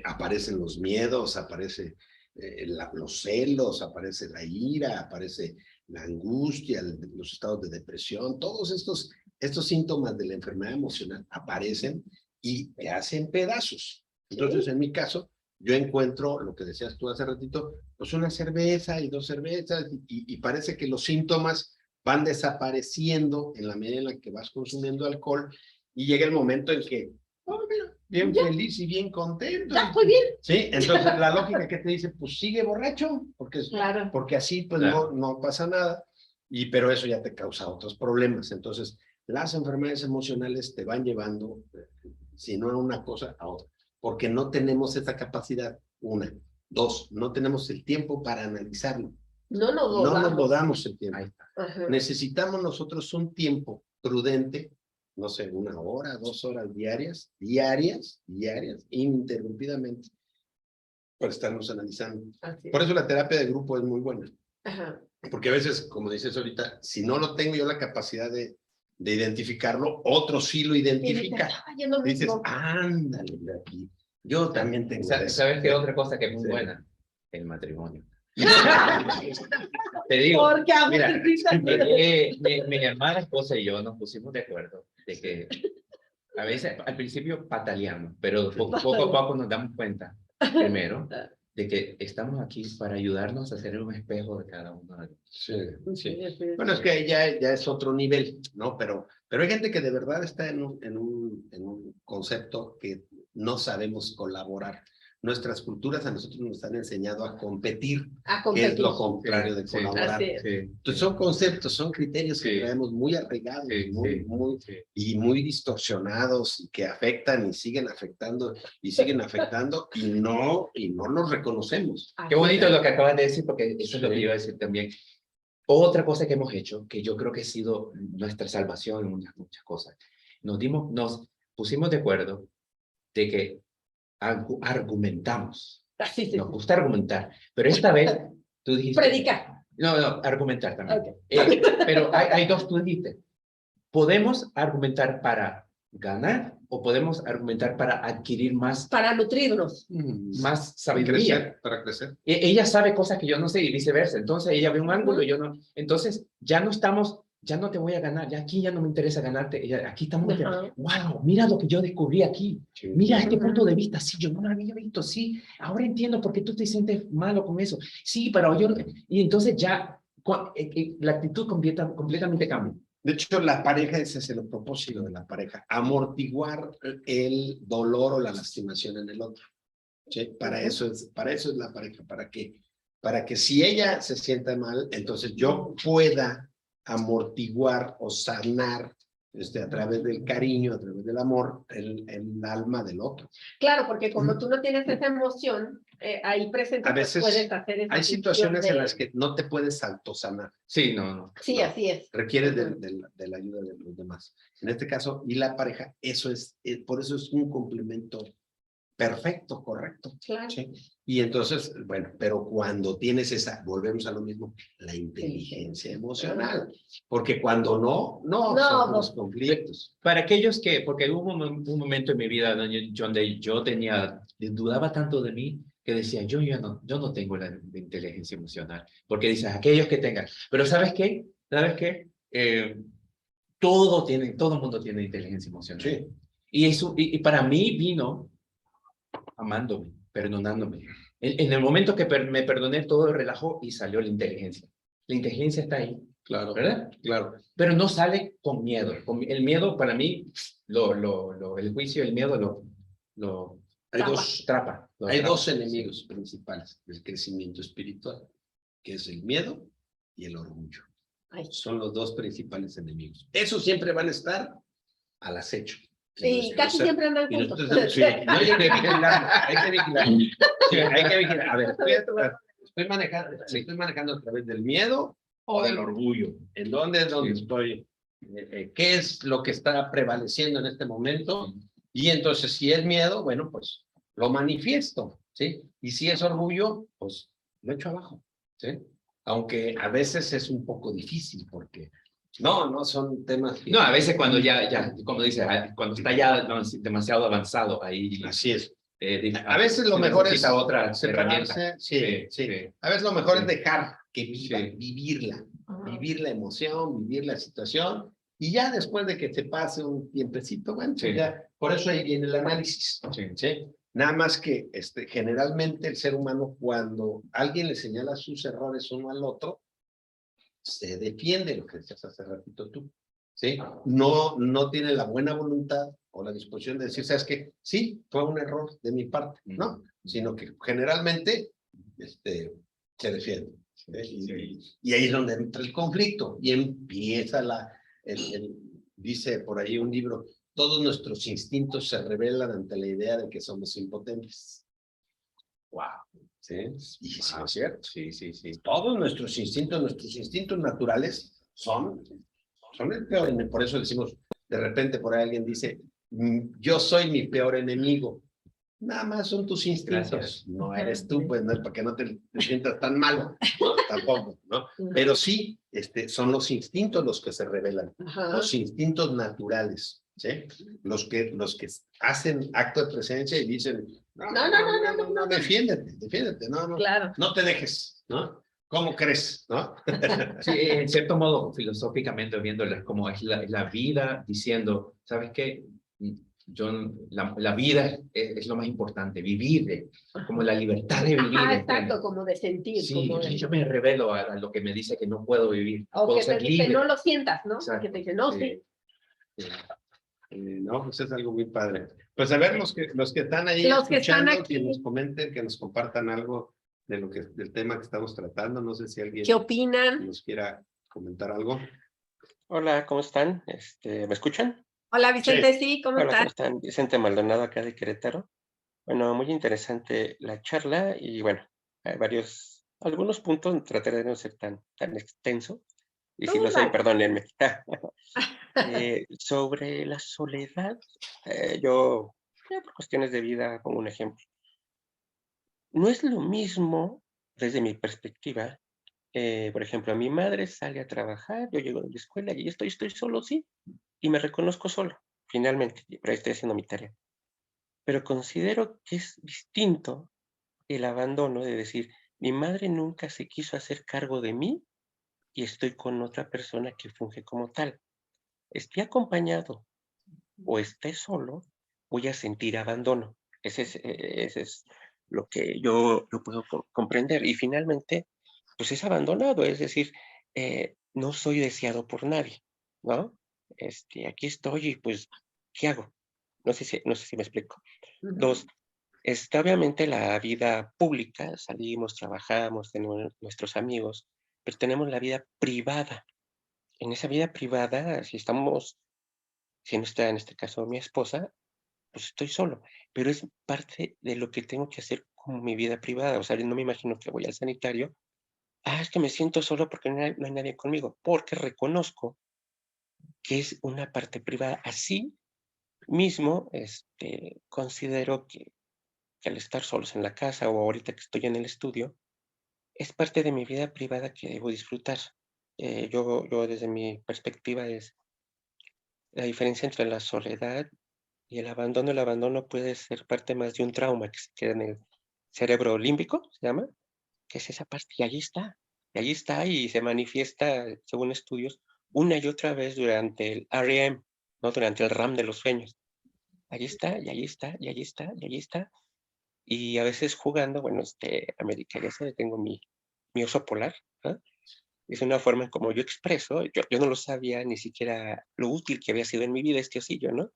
Aparecen los miedos, aparece los celos, aparece la ira, aparece la angustia, los estados de depresión, todos estos síntomas de la enfermedad emocional aparecen y te hacen pedazos. Entonces, en mi caso, yo encuentro, lo que decías tú hace ratito, pues una cerveza y 2 cervezas y parece que los síntomas van desapareciendo en la medida en la que vas consumiendo alcohol y llega el momento en que, oh, mira, bien feliz y bien contento. Ya estoy bien. Sí, entonces la lógica que te dice, pues sigue borracho, porque así pues no pasa nada, pero eso ya te causa otros problemas. Entonces, las enfermedades emocionales te van llevando, si no a una cosa, a otra, porque no tenemos esa capacidad, 1. 2, no tenemos el tiempo para analizarlo. No nos lo damos el tiempo. Ajá. Necesitamos nosotros un tiempo prudente, no sé, 1 hora, 2 horas diarias, ininterrumpidamente, para estarnos analizando. Por eso la terapia de grupo es muy buena. Ajá. Porque a veces, como dices ahorita, si no lo tengo yo la capacidad de identificarlo, otro sí lo identifica. Y dices, ándale, de aquí. Yo también tengo eso. ¿Sabes qué otra cosa que es muy buena? El matrimonio. Te digo, porque mira, mi hermana esposa y yo nos pusimos de acuerdo de que a veces al principio pataleamos, pero poco a poco nos damos cuenta, primero, de que estamos aquí para ayudarnos a hacer un espejo de cada uno de nosotros. Sí. Bueno, es que ya es otro nivel, ¿no? Pero hay gente que de verdad está en un concepto que no sabemos colaborar. Nuestras culturas a nosotros nos han enseñado a competir, que es lo contrario de colaborar. Entonces son conceptos, son criterios que traemos muy arraigados y muy distorsionados y que afectan y siguen afectando y no los reconocemos. Qué bonito lo que acabas de decir, porque eso es lo que iba a decir también. Otra cosa que hemos hecho, que yo creo que ha sido nuestra salvación en muchas cosas, nos pusimos de acuerdo de que argumentamos. Nos gusta argumentar, pero esta vez tú dijiste... Predicar. No, argumentar también. Pero hay 2, tú dijiste. Podemos argumentar para ganar o podemos argumentar para adquirir más... Para nutrirnos. Más sabiduría. Para crecer. Ella sabe cosas que yo no sé y viceversa. Entonces ella ve un ángulo y yo no. Entonces ya no estamos ya no te voy a ganar, ya aquí ya no me interesa ganarte, aquí estamos, Ajá. wow, mira lo que yo descubrí aquí, mira este Ujú. punto de vista, sí, yo no lo había visto, sí, ahora entiendo por qué tú te sientes malo con eso, sí, pero yo, y entonces ya la actitud completamente cambia. De hecho, la pareja, ese es el propósito de la pareja, amortiguar el dolor o la lastimación en el otro. ¿Sí? Para eso es la pareja, para que si ella se sienta mal, entonces yo pueda amortiguar o sanar a través del cariño, a través del amor, el alma del otro. Claro, porque como tú no tienes esa emoción ahí presente, A pues veces puedes hacer esa hay función situaciones de... en las que no te puedes autosanar. Sí, no. Sí, No, así es. requieres Ujú. de la ayuda de los demás. En este caso, y la pareja, eso es, por eso es un complemento perfecto, correcto. Claro. ¿Sí? Y entonces, bueno, pero cuando tienes volvemos a lo mismo, la inteligencia emocional. Porque cuando no son los conflictos. Para aquellos que, porque hubo un momento en mi vida donde yo dudaba tanto de mí, que decía, yo no tengo la inteligencia emocional. Porque dices, aquellos que tengan. Pero ¿sabes qué? ¿Sabes qué? Todo el mundo tiene inteligencia emocional. Sí. Y para mí vino amándome, perdonándome. En el momento que me perdoné, todo relajó y salió la inteligencia. La inteligencia está ahí, Claro, ¿verdad? claro. Pero no sale con miedo. El miedo, para mí, el juicio, el miedo lo Hay trapa. hay dos enemigos principales del crecimiento espiritual, que es el miedo y el orgullo. Ay. Son los dos principales enemigos. Esos siempre van a estar al acecho. Y casi siempre andan juntos. Sí, no, hay que vigilar, hay que vigilar. Sí, hay que vigilar. A ver, estoy manejando a través del miedo o del orgullo. ¿En dónde es donde estoy? ¿Qué es lo que está prevaleciendo en este momento? Y entonces, si es miedo, bueno, pues lo manifiesto, ¿sí? Y si es orgullo, pues lo echo abajo, ¿sí? Aunque a veces es un poco difícil porque no son temas que... No, a veces cuando como dice, cuando está ya demasiado avanzado, ahí... Así es. A A veces lo mejor es otra separarse. herramienta. Sí. A veces lo mejor es dejar que vivirla, vivir la emoción, vivir la situación, y ya después de que te pase un tiempecito, bueno, ya, por eso ahí viene el análisis. ¿Sí? Nada más que generalmente el ser humano, cuando alguien le señala sus errores uno al otro, se defiende, lo que decías hace ratito tú. ¿Sí? No tiene la buena voluntad o la disposición de decir, ¿sabes qué? Sí, fue un error de mi parte, ¿no? Sino que generalmente se defiende. Y ahí es donde entra el conflicto y empieza dice por ahí un libro, todos nuestros instintos se revelan ante la idea de que somos impotentes. Wow. ¿Sí? Y sí, es cierto. Sí. Todos nuestros instintos naturales son el peor. Por eso decimos, de repente por ahí alguien dice, yo soy mi peor enemigo. Nada más son tus instintos. Gracias. No eres tú, pues, no, para que no te sientas tan malo, ¿no? Tampoco, ¿no? Pero sí, son los instintos los que se revelan, los instintos naturales, ¿sí? Los que hacen acto de presencia y dicen, no, defiéndete, Claro. no te dejes, ¿no? ¿Cómo crees? ¿No? Sí, en cierto modo, filosóficamente viéndola, como es la vida diciendo, ¿sabes qué? La vida es lo más importante, vivir, como la libertad de vivir. Exacto, como de sentir. Sí, como de... yo me revelo a lo que me dice que no puedo vivir. O puedo que ser te dice, libre. no lo sientas, ¿no? Exacto. Que te dice, no, sí. No, pues es algo muy padre. Pues a ver, los que están ahí los que están aquí, que nos comenten, que nos compartan algo del tema que estamos tratando. No sé si alguien ¿qué opinan? nos quiera comentar algo. Hola, ¿cómo están? ¿Me escuchan? Hola, Vicente, sí, ¿cómo Hola, ¿cómo estás? están? Vicente Maldonado, acá de Querétaro. Bueno, muy interesante la charla y bueno, hay algunos puntos, trataré de no ser tan extenso. Y si lo soy, perdónenme. Sobre la soledad, yo, por cuestiones de vida, pongo un ejemplo. No es lo mismo, desde mi perspectiva, por ejemplo, mi madre sale a trabajar, yo llego de la escuela y estoy solo, sí, y me reconozco solo, finalmente, pero ahí estoy haciendo mi tarea. Pero considero que es distinto el abandono de decir, mi madre nunca se quiso hacer cargo de mí y estoy con otra persona que funge como tal. Esté acompañado o esté solo, voy a sentir abandono. Ese es lo que yo no puedo comprender. Y finalmente, pues es abandonado, es decir, no soy deseado por nadie, ¿no? Aquí estoy y pues, ¿qué hago? No sé si me explico. Dos, está obviamente la vida pública, salimos, trabajamos, tenemos nuestros amigos, pero tenemos la vida privada. En esa vida privada, si no está en este caso mi esposa, pues estoy solo, pero es parte de lo que tengo que hacer como mi vida privada. O sea, no me imagino que voy al sanitario. Es que me siento solo porque no hay nadie conmigo, porque reconozco que es una parte privada. Así mismo, considero que al estar solos en la casa o ahorita que estoy en el estudio, es parte de mi vida privada que debo disfrutar. Yo desde mi perspectiva es la diferencia entre la soledad y el abandono puede ser parte más de un trauma que se queda en el cerebro límbico, se llama, que es esa parte, y allí está y se manifiesta, según estudios, una y otra vez durante el REM, ¿no? Durante el RAM de los sueños. Allí está, y allí está, y allí está, y allí está. Y a veces jugando, bueno, América, ya sabe, tengo mi oso polar, ¿no? Es una forma en como yo expreso, yo no lo sabía ni siquiera lo útil que había sido en mi vida este osillo, ¿no?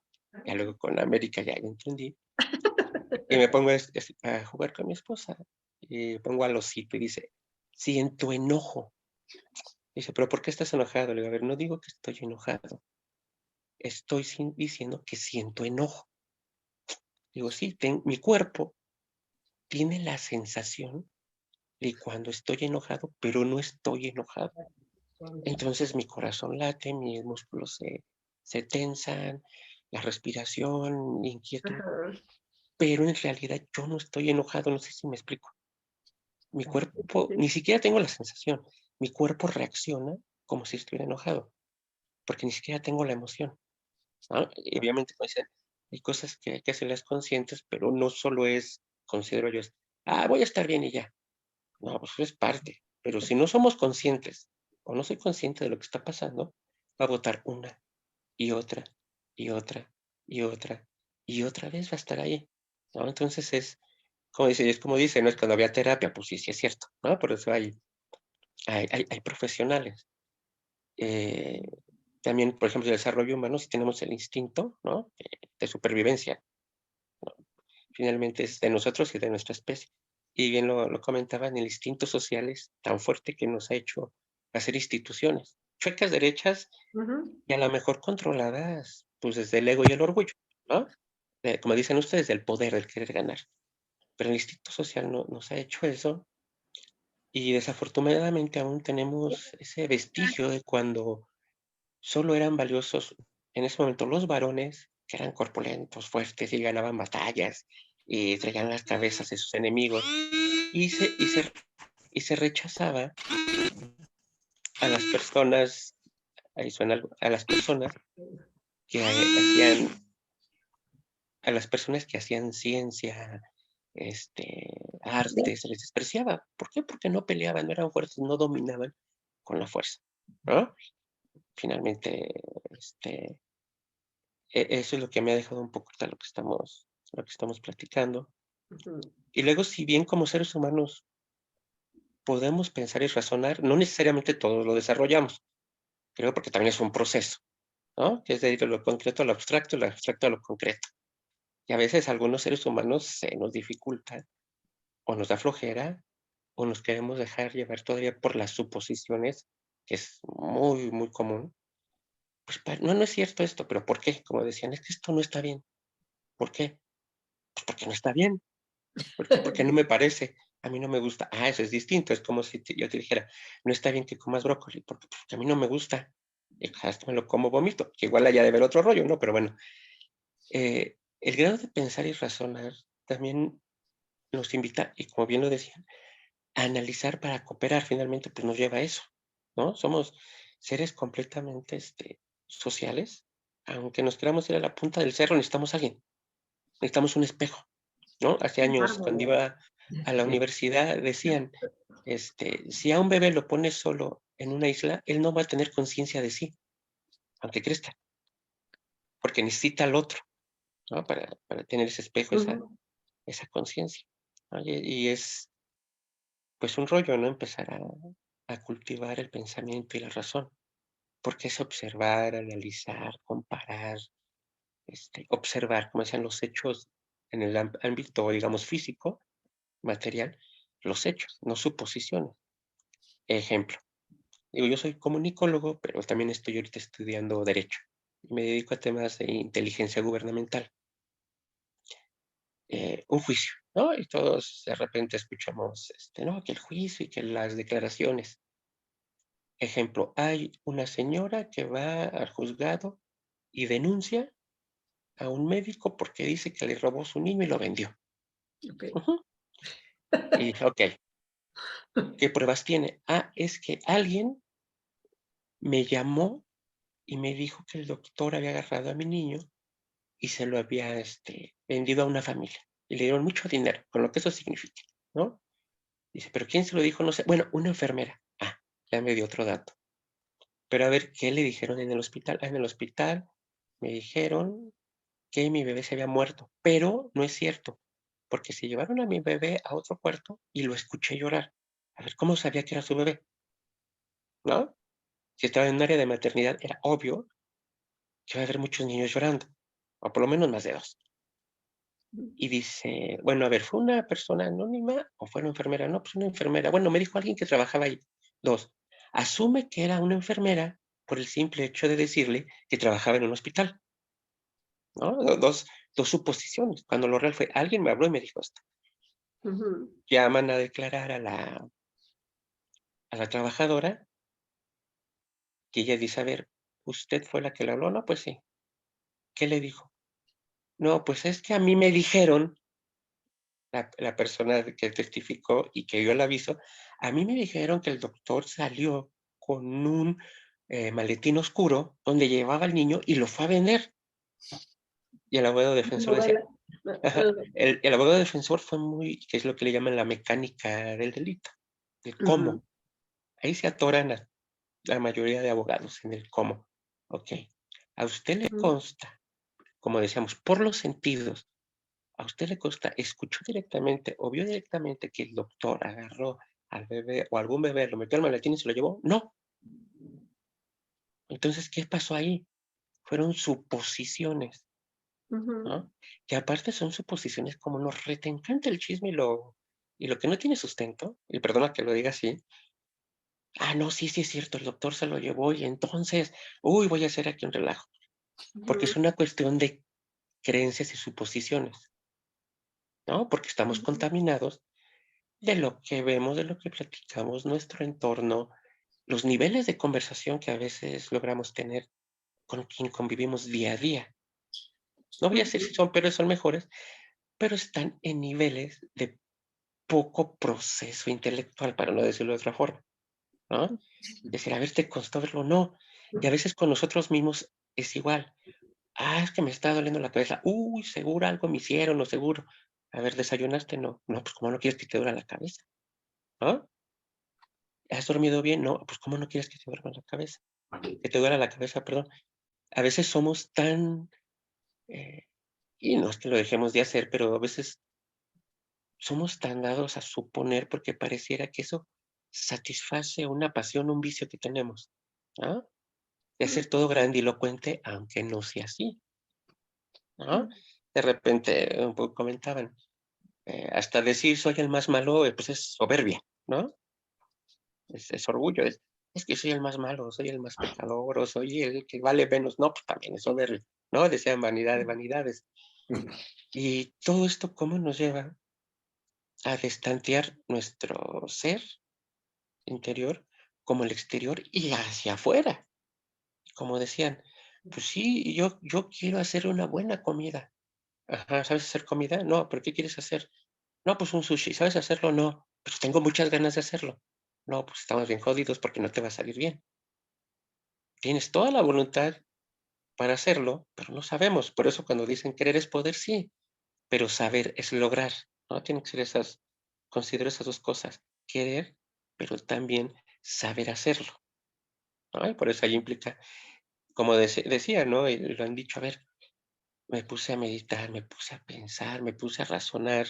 Ya luego con América ya entendí. Y me pongo a jugar con mi esposa. Y pongo al osito y dice, siento enojo. Dice, pero ¿por qué estás enojado? Le digo, a ver, no digo que estoy enojado. Estoy diciendo que siento enojo. Digo, sí, mi cuerpo tiene la sensación de cuando estoy enojado, pero no estoy enojado. Entonces mi corazón late, mis músculos se tensan, la respiración, inquietud, Ajá. pero en realidad yo no estoy enojado, no sé si me explico. Mi cuerpo, ni siquiera tengo la sensación, mi cuerpo reacciona como si estuviera enojado, porque ni siquiera tengo la emoción, ¿no? Y obviamente, como dicen, hay cosas que hay que hacerlas conscientes, pero no solo es, considero yo, voy a estar bien y ya. No, pues eso es parte, pero si no somos conscientes o no soy consciente de lo que está pasando, va a botar una y otra y otra y otra y otra vez va a estar ahí, ¿no? Entonces es como dice, no es cuando había terapia, pues sí, sí es cierto, ¿no? Por eso hay profesionales. Eh, También, por ejemplo, el desarrollo humano, si tenemos el instinto, ¿no? De supervivencia, ¿no? Finalmente es de nosotros y de nuestra especie. Y bien lo comentaban, el instinto social es tan fuerte que nos ha hecho hacer instituciones, chuecas derechas Ujú. y a lo mejor controladas, pues desde el ego y el orgullo, ¿no? Como dicen ustedes, del poder, del querer ganar. Pero el instinto social no, nos ha hecho eso y desafortunadamente aún tenemos ese vestigio de cuando solo eran valiosos en ese momento los varones, que eran corpulentos, fuertes y ganaban batallas y traían las cabezas de sus enemigos y se rechazaba a las personas, ahí suena algo, a las personas que a las personas que hacían ciencia, arte, se les despreciaba. ¿Por qué? Porque no peleaban, no eran fuertes, no dominaban con la fuerza, ¿no? Finalmente, eso es lo que me ha dejado un poco de lo que estamos platicando. Ujú. Y luego, si bien como seres humanos podemos pensar y razonar, no necesariamente todos lo desarrollamos, creo porque también es un proceso, ¿no? Que es de ir de lo concreto a lo abstracto y lo abstracto a lo concreto. Y a veces a algunos seres humanos se nos dificulta o nos da flojera o nos queremos dejar llevar todavía por las suposiciones, que es muy, muy común. Pues no, no es cierto esto, pero ¿por qué? Como decían, es que esto no está bien. ¿Por qué? Pues porque no está bien. ¿Por qué? Porque no me parece. A mí no me gusta. Eso es distinto. Es como si yo te dijera, no está bien que comas brócoli, porque a mí no me gusta. Y hasta me lo como vomito, que igual haya de ver otro rollo, ¿no? Pero bueno, el grado de pensar y razonar también nos invita, y como bien lo decían, a analizar para cooperar. Finalmente, pues nos lleva a eso, ¿no? Somos seres completamente sociales. Aunque nos queramos ir a la punta del cerro, necesitamos a alguien, necesitamos un espejo, ¿no? Hace años, cuando Árbol. iba a la universidad, decían, si a un bebé lo pones solo en una isla, él no va a tener conciencia de sí, aunque crezca, porque necesita al otro, ¿no? Para tener ese espejo, Ujú. esa conciencia, ¿no? Y es, pues, un rollo, ¿no? Empezar a cultivar el pensamiento y la razón, porque es observar, analizar, comparar, observar, como decían, los hechos en el ámbito, digamos, físico, material, los hechos, no suposiciones. Ejemplo, digo, yo soy comunicólogo, pero también estoy ahorita estudiando derecho y me dedico a temas de inteligencia gubernamental. Un juicio, ¿no? Y todos de repente escuchamos, no, que el juicio y que las declaraciones. Ejemplo, hay una señora que va al juzgado y denuncia a un médico porque dice que le robó su niño y lo vendió. Ok. Ujú. Y dije, ok, ¿qué pruebas tiene? Ah, es que alguien me llamó y me dijo que el doctor había agarrado a mi niño y se lo había vendido a una familia. Y le dieron mucho dinero, con lo que eso significa, ¿no? Dice, ¿pero quién se lo dijo? No sé. Bueno, una enfermera. Ah, ya me dio otro dato. Pero a ver, ¿qué le dijeron en el hospital? Ah, en el hospital me dijeron que mi bebé se había muerto, pero no es cierto, porque se llevaron a mi bebé a otro cuarto y lo escuché llorar. A ver, ¿cómo sabía que era su bebé? ¿No? Si estaba en un área de maternidad, era obvio que iba a haber muchos niños llorando, o por lo menos más de dos. Y dice, bueno, a ver, ¿fue una persona anónima o fue una enfermera? No, pues una enfermera. Bueno, me dijo alguien que trabajaba ahí. Dos, asume que era una enfermera por el simple hecho de decirle que trabajaba en un hospital, ¿no? Dos suposiciones, cuando lo real fue, alguien me habló y me dijo esto. Ujú. Llaman a declarar a la trabajadora, y ella dice, a ver, ¿usted fue la que le habló? No, pues sí. ¿Qué le dijo? No, pues es que a mí me dijeron, la persona que testificó y que dio el aviso, a mí me dijeron que el doctor salió con un maletín oscuro donde llevaba al niño y lo fue a vender. Y el abogado defensor decía, Novela. ajá, el abogado defensor fue muy, que es lo que le llaman la mecánica del delito, el Ujú. cómo. Ahí se atoran la mayoría de abogados en el cómo. Ok, a usted le Ujú. consta, como decíamos, por los sentidos, a usted le consta, escuchó directamente o vio directamente que el doctor agarró al bebé o algún bebé, lo metió al maletín y se lo llevó. No. Entonces, ¿qué pasó ahí? Fueron suposiciones, Ujú. ¿no? Que aparte son suposiciones como nos rete encanta el chisme y lo que no tiene sustento, y perdona que lo diga así. Ah, no, sí, sí es cierto, el doctor se lo llevó y entonces, uy, voy a hacer aquí un relajo, porque es Ujú. una cuestión de creencias y suposiciones, ¿no? Porque estamos Ujú. contaminados de lo que vemos, de lo que platicamos, nuestro entorno, los niveles de conversación que a veces logramos tener con quien convivimos día a día. No voy a decir si Ujú. son peores o son mejores, pero están en niveles de poco proceso intelectual, para no decirlo de otra forma, ¿no? Decir, a ver, ¿te costó verlo? No. Y a veces con nosotros mismos es igual. Ah, es que me está doliendo la cabeza. Uy, seguro algo me hicieron, o seguro. A ver, ¿desayunaste? No. No, pues ¿cómo no quieres que te duela la cabeza? ¿No? ¿Has dormido bien? No, pues ¿cómo no quieres que te duerma la cabeza? Que te duela la cabeza, perdón. A veces somos tan, eh, y no es que lo dejemos de hacer, pero a veces somos tan dados a suponer porque pareciera que eso satisface una pasión, un vicio que tenemos, ¿no? De hacer todo grandilocuente, aunque no sea así, ¿no? De repente, comentaban, hasta decir soy el más malo, pues es soberbia, ¿no? Es orgullo, es que soy el más malo, soy el más pecador, o soy el que vale menos. No, pues también es soberbia, ¿no? Decían vanidad de vanidades. Y todo esto, ¿cómo nos lleva a destantear nuestro ser interior como el exterior y hacia afuera? Como decían, pues sí, yo quiero hacer una buena comida. Ajá, ¿sabes hacer comida? No, ¿pero qué quieres hacer? No, pues un sushi. ¿Sabes hacerlo? No, pues tengo muchas ganas de hacerlo. No, pues estamos bien jodidos porque no te va a salir bien. Tienes toda la voluntad para hacerlo, pero no sabemos. Por eso cuando dicen querer es poder, sí, pero saber es lograr, ¿no? Tienen que ser considero esas dos cosas, querer, pero también saber hacerlo. ¿no? Y por eso ahí implica, como decía, ¿no? Y lo han dicho, a ver, me puse a meditar, me puse a pensar, me puse a razonar,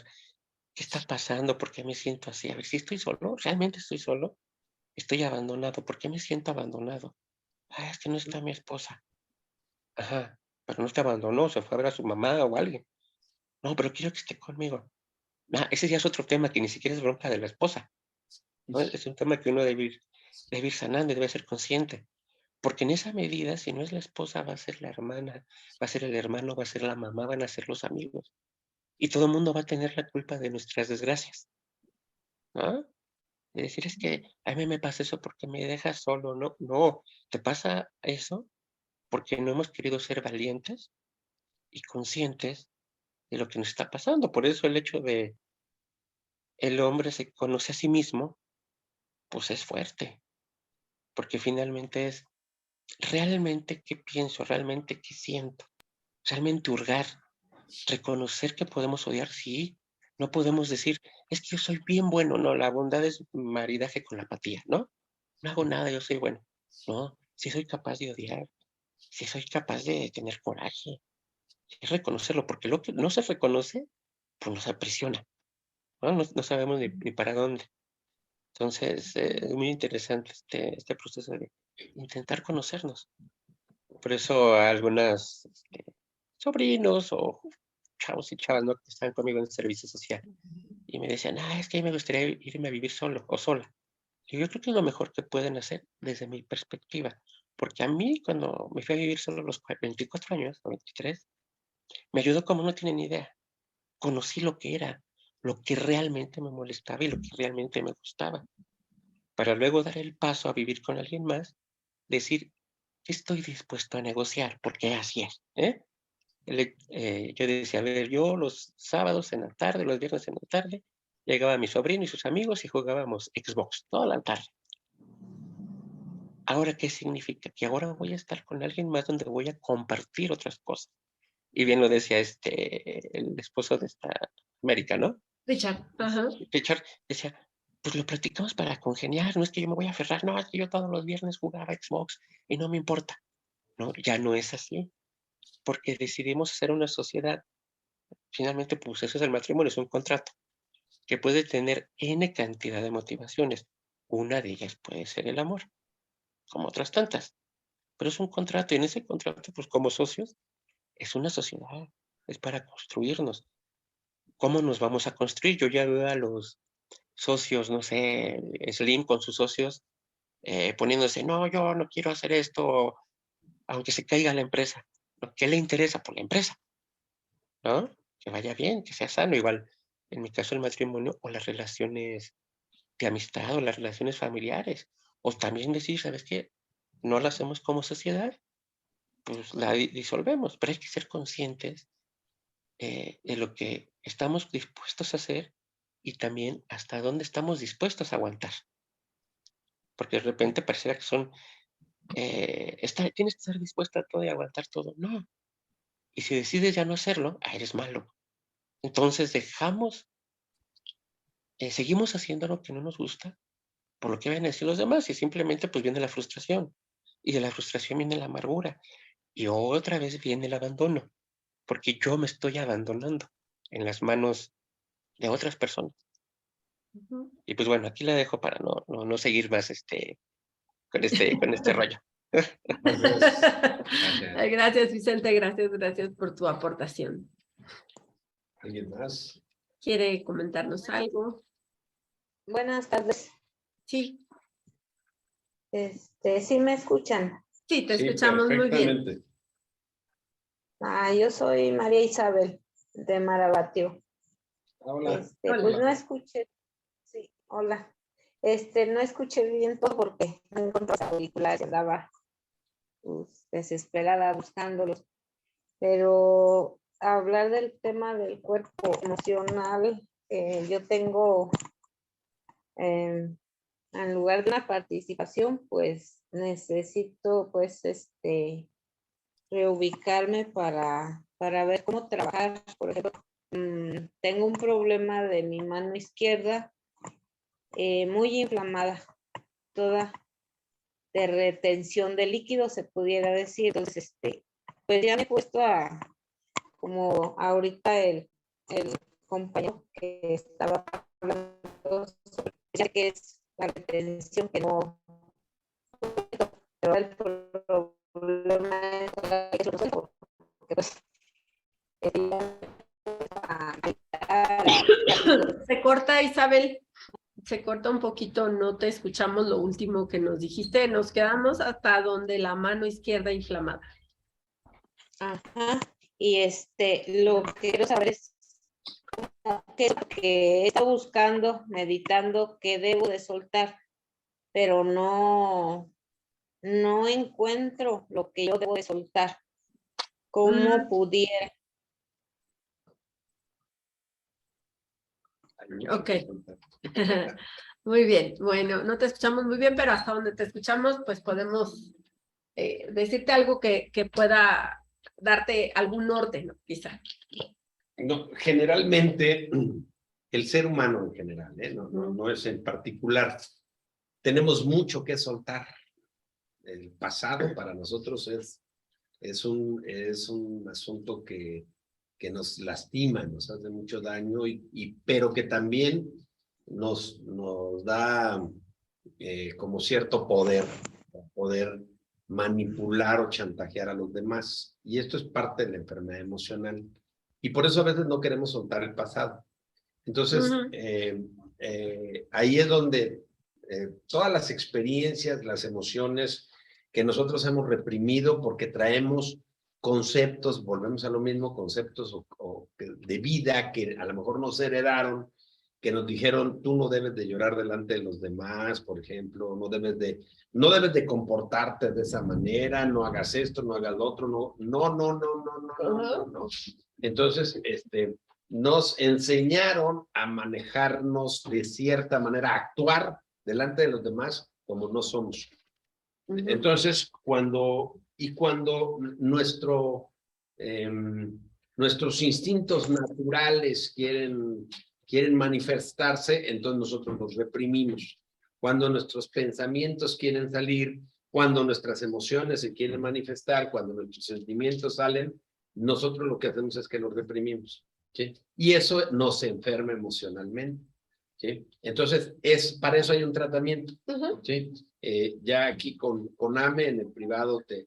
¿qué está pasando? ¿Por qué me siento así? A ver, si estoy solo, ¿realmente estoy solo? Estoy abandonado, ¿por qué me siento abandonado? Ah, es que no está mi esposa. Ajá, pero no te abandonó, se fue a ver a su mamá o alguien. No, pero quiero que esté conmigo. Ah, ese ya es otro tema que ni siquiera es bronca de la esposa, ¿no? Es un tema que uno debe ir sanando, debe ser consciente. Porque en esa medida, si no es la esposa, va a ser la hermana, va a ser el hermano, va a ser la mamá, van a ser los amigos. Y todo el mundo va a tener la culpa de nuestras desgracias, ¿no? De decir, es que a mí me pasa eso porque me dejas solo, no, no, te pasa eso porque no hemos querido ser valientes y conscientes de lo que nos está pasando. Por eso el hecho de el hombre se conoce a sí mismo, pues es fuerte, porque finalmente es realmente qué pienso, realmente qué siento, realmente hurgar, reconocer que podemos odiar, sí, no podemos decir, es que yo soy bien bueno, no, la bondad es maridaje con la apatía, ¿no? No hago nada, yo soy bueno. No, si soy capaz de odiar, si soy capaz de tener coraje, es reconocerlo, porque lo que no se reconoce, pues nos aprisiona, ¿no? No sabemos ni para dónde. Entonces, es muy interesante este proceso de intentar conocernos. Por eso algunas sobrinos o chavos y chavas, ¿no? Que están conmigo en el servicio social y me decían, es que a mí me gustaría irme a vivir solo o sola. Y yo creo que es lo mejor que pueden hacer desde mi perspectiva, porque a mí cuando me fui a vivir solo a los 24 años, o 23, me ayudó como no tienen idea. Conocí lo que era, lo que realmente me molestaba y lo que realmente me gustaba, para luego dar el paso a vivir con alguien más, decir, estoy dispuesto a negociar, porque así es, ¿eh? Yo decía, a ver, yo los sábados en la tarde, los viernes en la tarde, llegaba mi sobrino y sus amigos y jugábamos Xbox toda la tarde. ¿Ahora qué significa? Que ahora voy a estar con alguien más donde voy a compartir otras cosas. Y bien lo decía el esposo de esta América, ¿no? Richard, ajá. Richard decía, pues lo platicamos para congeniar, no es que yo me voy a aferrar, no, es que yo todos los viernes jugaba Xbox y no me importa. No, ya no es así, porque decidimos hacer una sociedad. Finalmente, pues eso es el matrimonio, es un contrato que puede tener N cantidad de motivaciones. Una de ellas puede ser el amor, como otras tantas, pero es un contrato y en ese contrato, pues como socios, es una sociedad, es para construirnos. ¿Cómo nos vamos a construir? Yo ya veo a los socios, no sé, Slim con sus socios, poniéndose, no, yo no quiero hacer esto, aunque se caiga la empresa. ¿Qué le interesa por la empresa? ¿No? Que vaya bien, que sea sano, igual, en mi caso el matrimonio o las relaciones de amistad o las relaciones familiares. O también decir, ¿sabes qué? No la hacemos como sociedad, pues la disolvemos, pero hay que ser conscientes de lo que estamos dispuestos a hacer y también hasta dónde estamos dispuestos a aguantar. Porque de repente pareciera que son, tienes que estar dispuesto a todo y aguantar todo. No. Y si decides ya no hacerlo, eres malo. Entonces seguimos haciendo lo que no nos gusta por lo que van a decir los demás y simplemente pues viene la frustración. Y de la frustración viene la amargura. Y otra vez viene el abandono, porque yo me estoy abandonando en las manos de otras personas. Ujú. Y pues bueno, aquí la dejo para no seguir más con este rollo. Gracias. Gracias. Ay, gracias, Vicente, gracias por tu aportación. ¿Alguien más? ¿Quiere comentarnos algo? Buenas tardes. Sí, ¿Sí me escuchan? sí, te Sí, escuchamos muy bien. perfectamente. Yo soy María Isabel de Marabatio. Hola. Pues no escuché, sí, hola. No escuché bien todo porque no encontré los auriculares, andaba desesperada buscándolos. Pero hablar del tema del cuerpo emocional, yo tengo en lugar de una participación, pues necesito reubicarme para ver cómo trabajar. Por ejemplo, tengo un problema de mi mano izquierda muy inflamada, toda de retención de líquidos, se pudiera decir. Entonces, pues ya me he puesto a, como ahorita el compañero que estaba hablando sobre que es la retención que no, pero el problema es porque pues Se corta, Isabel. Se corta un poquito, no te escuchamos lo último que nos dijiste. Nos quedamos hasta donde la mano izquierda inflamada. Ajá. Y lo que quiero saber es qué es lo que he estado buscando, meditando, qué debo de soltar, pero no encuentro lo que yo debo de soltar. ¿Cómo pudiera? Ok. Muy bien. Bueno, no te escuchamos muy bien, pero hasta donde te escuchamos, pues podemos decirte algo que pueda darte algún norte, ¿no? Quizá. No, generalmente, el ser humano en general, no es en particular, tenemos mucho que soltar. El pasado para nosotros es un asunto que nos lastima, nos hace mucho daño, pero que también nos da como cierto poder manipular o chantajear a los demás. Y esto es parte de la enfermedad emocional. Y por eso a veces no queremos soltar el pasado. Entonces, ahí es donde todas las experiencias, las emociones que nosotros hemos reprimido porque traemos conceptos, volvemos a lo mismo, conceptos de vida que a lo mejor nos heredaron, que nos dijeron, tú no debes de llorar delante de los demás, por ejemplo, no debes de comportarte de esa manera, no hagas esto, no hagas lo otro, no. Entonces, nos enseñaron a manejarnos de cierta manera, a actuar delante de los demás como no somos. Entonces, cuando nuestros instintos naturales quieren manifestarse, entonces nosotros los reprimimos. Cuando nuestros pensamientos quieren salir, cuando nuestras emociones se quieren manifestar, cuando nuestros sentimientos salen, nosotros lo que hacemos es que los reprimimos, ¿sí? Y eso nos enferma emocionalmente, ¿sí? Entonces, para eso hay un tratamiento, ¿sí? Ya aquí con AME en el privado que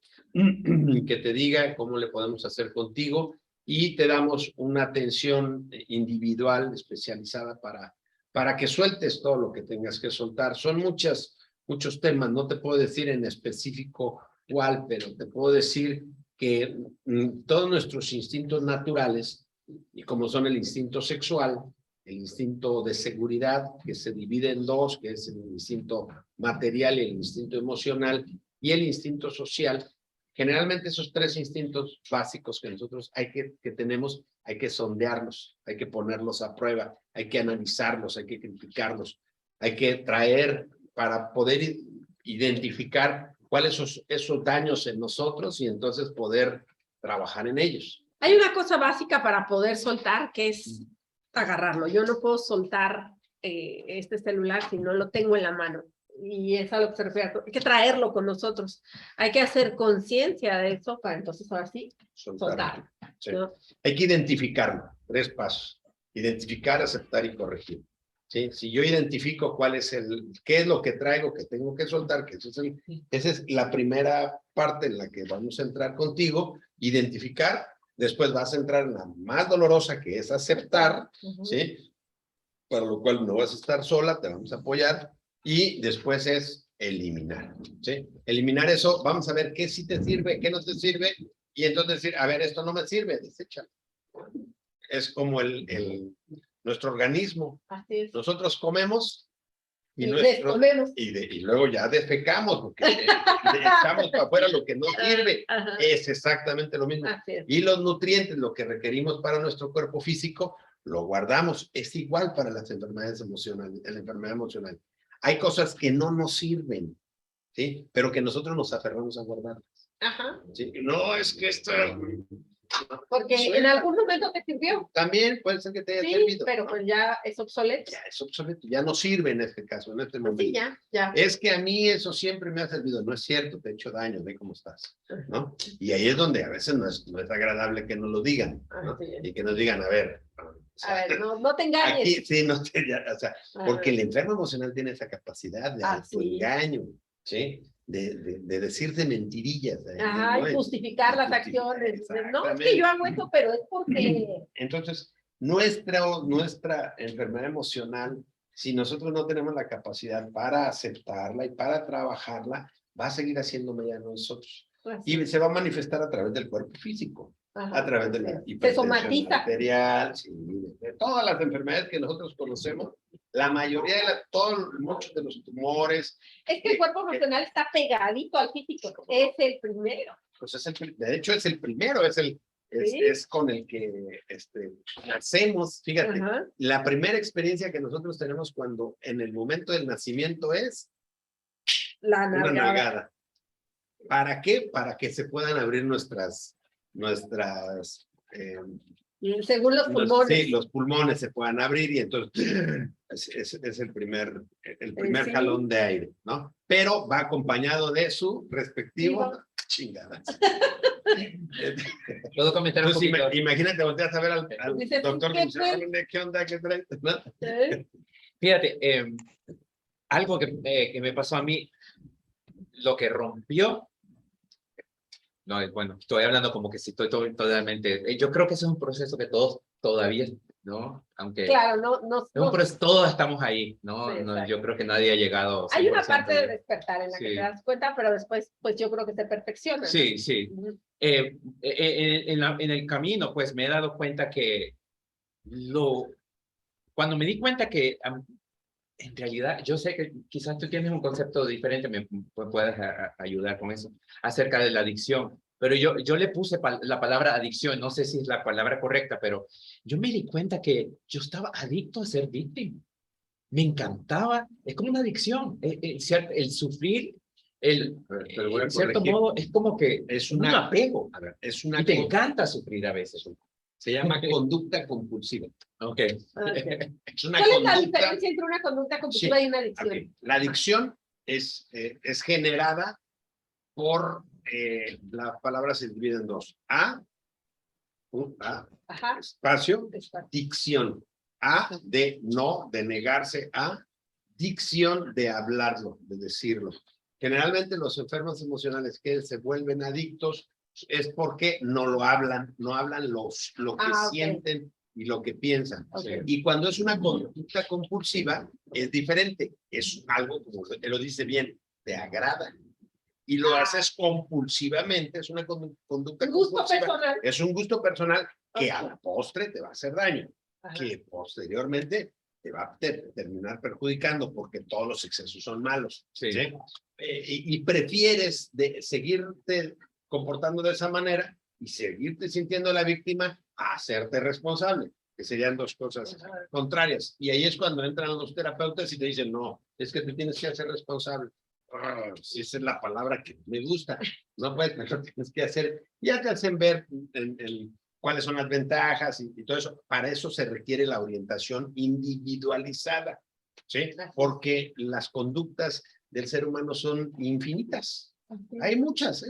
te diga cómo le podemos hacer contigo y te damos una atención individual especializada para que sueltes todo lo que tengas que soltar. Son muchos temas, no te puedo decir en específico cuál, pero te puedo decir que todos nuestros instintos naturales, y como son el instinto sexual, el instinto de seguridad, que se divide en dos, que es el instinto material y el instinto emocional, y el instinto social. Generalmente esos tres instintos básicos que nosotros tenemos, hay que sondearlos, hay que ponerlos a prueba, hay que analizarlos, hay que criticarlos, hay que traer para poder identificar cuáles son esos daños en nosotros y entonces poder trabajar en ellos. Hay una cosa básica para poder soltar, que es agarrarlo. Yo no puedo soltar este celular si no lo tengo en la mano. Y es a lo que se refiere. Hay que traerlo con nosotros. Hay que hacer conciencia de eso para entonces ahora sí soltarlo. Sí. ¿No? Hay que identificarlo. 3 pasos. Identificar, aceptar y corregir. ¿Sí? Si yo identifico qué es lo que traigo, que tengo que soltar, que esa es la primera parte en la que vamos a entrar contigo, identificar. Después vas a entrar en la más dolorosa, que es aceptar, ¿sí? Para lo cual no vas a estar sola, te vamos a apoyar. Y después es eliminar, ¿sí? Eliminar eso, vamos a ver qué sí te sirve, qué no te sirve. Y entonces decir, a ver, esto no me sirve, deséchalo. Es como nuestro organismo. Así es. Nosotros comemos y luego ya defecamos, porque echamos para afuera lo que no sirve. Es exactamente lo mismo. Y los nutrientes, lo que requerimos para nuestro cuerpo físico, lo guardamos. Es igual para las enfermedades emocionales, la enfermedad emocional. Hay cosas que no nos sirven, ¿sí? Pero que nosotros nos aferramos a guardarlas. ¿Sí? No, es que Porque en algún momento te sirvió. También puede ser que te haya Sí, servido. pero ¿no? pues ya es obsoleto. Ya es obsoleto, ya no sirve en este caso, en este momento. Sí, ya. Es que a mí eso siempre me ha servido. No es cierto, te he hecho daño, ve cómo estás, ¿no? Y ahí es donde a veces no es agradable que nos lo digan, ¿no? Sí. Y que nos digan, a ver. A ver, no te engañes. Aquí sí, no te, o sea, porque Ajá. el enfermo emocional tiene esa capacidad de Ah, sí. autoengaño, ¿sí? De decirte mentirillas. Ajá, ¿no? y justificar las Justificar, acciones. No, es exactamente. que yo hago esto, pero es porque... Entonces, nuestra enfermedad emocional, si nosotros no tenemos la capacidad para aceptarla y para trabajarla, va a seguir haciéndome ya nosotros. Y se va a manifestar a través del cuerpo físico, Ajá. a través de la Se hipertensión somatiza. arterial, sí, de todas las enfermedades que nosotros conocemos, la mayoría muchos de los tumores. Es que el cuerpo emocional está pegadito al físico. Es el primero. Pues de hecho es el primero, Sí. es con el que nacemos. Fíjate, Ajá. la primera experiencia que nosotros tenemos cuando en el momento del nacimiento es La una nalgada. nalgada. ¿Para qué? Para que se puedan abrir nuestras Según los pulmones. sí, los pulmones se puedan abrir y entonces es el primer Sí. jalón de aire, ¿no? Pero va acompañado de su respectivo chingada. ¿Puedo comentar un Entonces, poquito? imagínate, volteas a ver al Dices, doctor ¿qué que dice, fue? "Órale, ¿qué onda? ¿Qué traes?" ¿No? Fíjate, algo que me pasó a mí, lo que rompió, no, bueno, estoy hablando como que si estoy totalmente, yo creo que ese es un proceso que todos todavía, ¿no? Aunque Claro, todos estamos ahí, ¿no? Sí, No, yo creo que nadie ha llegado. hay una 100% parte de despertar en la que Sí. te das cuenta, pero después, pues yo creo que se perfecciona. ¿no? Sí, sí. Ujú. En el camino, pues me he dado cuenta que cuando me di cuenta que en realidad, yo sé que quizás tú tienes un concepto diferente, me puedes ayudar con eso, acerca de la adicción. Pero yo le puse la palabra adicción, no sé si es la palabra correcta, pero yo me di cuenta que yo estaba adicto a ser víctima. Me encantaba, es como una adicción, el sufrir, Pero voy a en cierto corregir. modo, es como que Es un una, apego. a ver, es una Y te encanta sufrir a veces. se llama conducta compulsiva. Ok. Es una ¿Cuál es la conducta. diferencia entre una conducta compulsiva Sí, y una adicción? Okay. La adicción es generada por, la palabra se divide en dos. A, Ajá. espacio, Exacto. dicción. A, de no, de negarse a, dicción, de hablarlo, de decirlo. Generalmente los enfermos emocionales que se vuelven adictos es porque no lo hablan, no hablan lo que sienten y lo que piensan. Okay. Y cuando es una conducta compulsiva, es diferente. Es algo, como lo dice bien, te agrada. Y lo haces compulsivamente, es una conducta Un gusto compulsiva. personal. Es un gusto personal que a la postre te va a hacer daño, Ajá. que posteriormente te va a terminar perjudicando porque todos los excesos son malos. Sí. ¿Sí? Y prefieres seguirte comportando de esa manera y seguirte sintiendo la víctima a hacerte responsable, que serían dos cosas contrarias. Y ahí es cuando entran los terapeutas y te dicen, no, es que te tienes que hacer responsable. Si esa es la palabra que me gusta, no puedes, mejor tienes que hacer, ya te hacen ver cuáles son las ventajas y todo eso. Para eso se requiere la orientación individualizada, ¿sí? Porque las conductas del ser humano son infinitas. Hay muchas.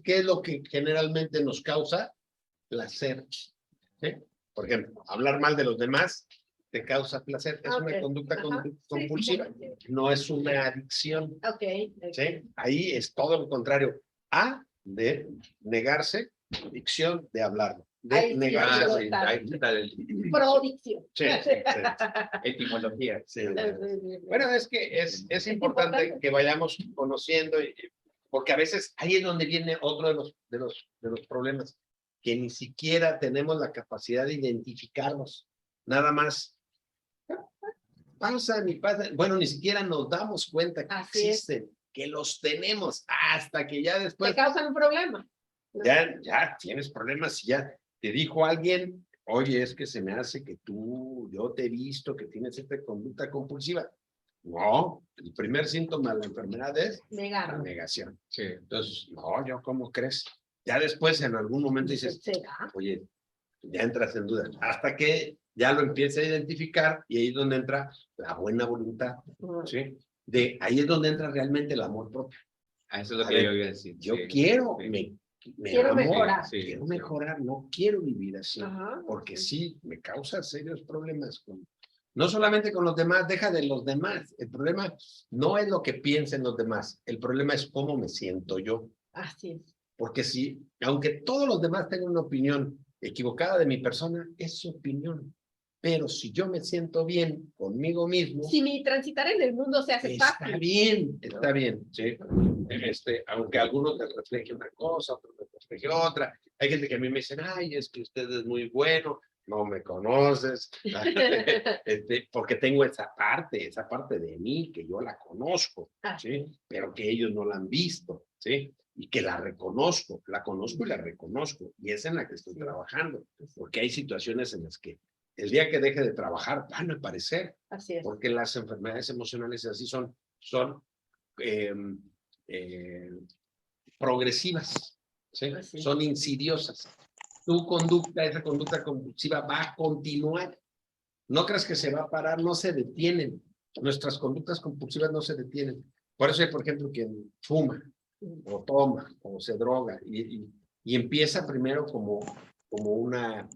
¿Qué es lo que generalmente nos causa placer? ¿Sí? Por ejemplo, hablar mal de los demás te causa placer. Es una conducta compulsiva, no es una adicción. ¿Sí? Ahí es todo lo contrario. A, de negarse, adicción, de hablarlo. De negarse. Prodicción. Sí. Etimología. Sí. Bueno, es que es importante que vayamos conociendo, porque a veces ahí es donde viene otro de los problemas, que ni siquiera tenemos la capacidad de identificarlos. Nada más pasan y pasan. Bueno, ni siquiera nos damos cuenta que existen, que los tenemos, hasta que ya después te causan un problema. Ya tienes problemas y ya te dijo alguien, oye, es que se me hace que yo te he visto que tienes esta conducta compulsiva. No, el primer síntoma de la enfermedad es negar. la negación. Sí. Entonces, no, ¿yo cómo crees? Ya después, en algún momento dices, ¿Será? oye, ya entras en duda. Hasta que ya lo empieza a identificar y ahí es donde entra la buena voluntad. ¿Sí? Ahí es donde entra realmente el amor propio. Eso es lo A que ver, yo iba a decir. Yo sí, quiero, sí. me Quiero amo, mejorar. Sí, quiero sí. mejorar, no quiero vivir así. Ajá, Porque sí. sí, me causa serios problemas. No solamente con los demás, deja de los demás. El problema no es lo que piensen los demás. El problema es cómo me siento yo. Así es. Porque si, aunque todos los demás tengan una opinión equivocada de mi persona, es su opinión. Pero si yo me siento bien conmigo mismo, Si mi transitar en el mundo se hace está fácil. bien, está bien, ¿sí? Aunque algunos les refleje una cosa, otros les refleje otra. Hay gente que a mí me dicen, ay, es que usted es muy bueno, no me conoces, porque tengo esa parte de mí que yo la conozco, ¿sí? Pero que ellos no la han visto, ¿sí? Y que la conozco y la reconozco, y es en la que estoy trabajando, porque hay situaciones en las que el día que deje de trabajar van a aparecer, Así es. porque las enfermedades emocionales así son progresivas, ¿sí? Son insidiosas. Tu conducta, esa conducta compulsiva va a continuar. No creas que se va a parar, no se detienen. Nuestras conductas compulsivas no se detienen. Por eso hay, por ejemplo, quien fuma, o toma, o se droga, y empieza primero como una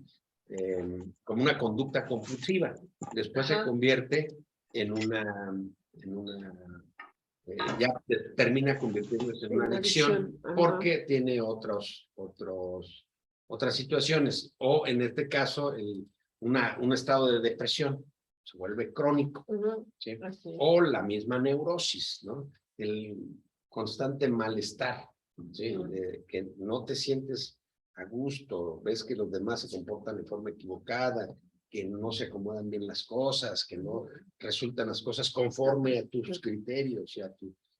conducta compulsiva. Después se convierte en una ya termina convirtiéndose en una adicción porque tiene otras situaciones, o en este caso un estado de depresión se vuelve crónico, ¿sí? O la misma neurosis, ¿no? El constante malestar, ¿sí? Que no te sientes a gusto, ves que los demás se comportan de forma equivocada, que no se acomodan bien las cosas, que no resultan las cosas conforme a tus criterios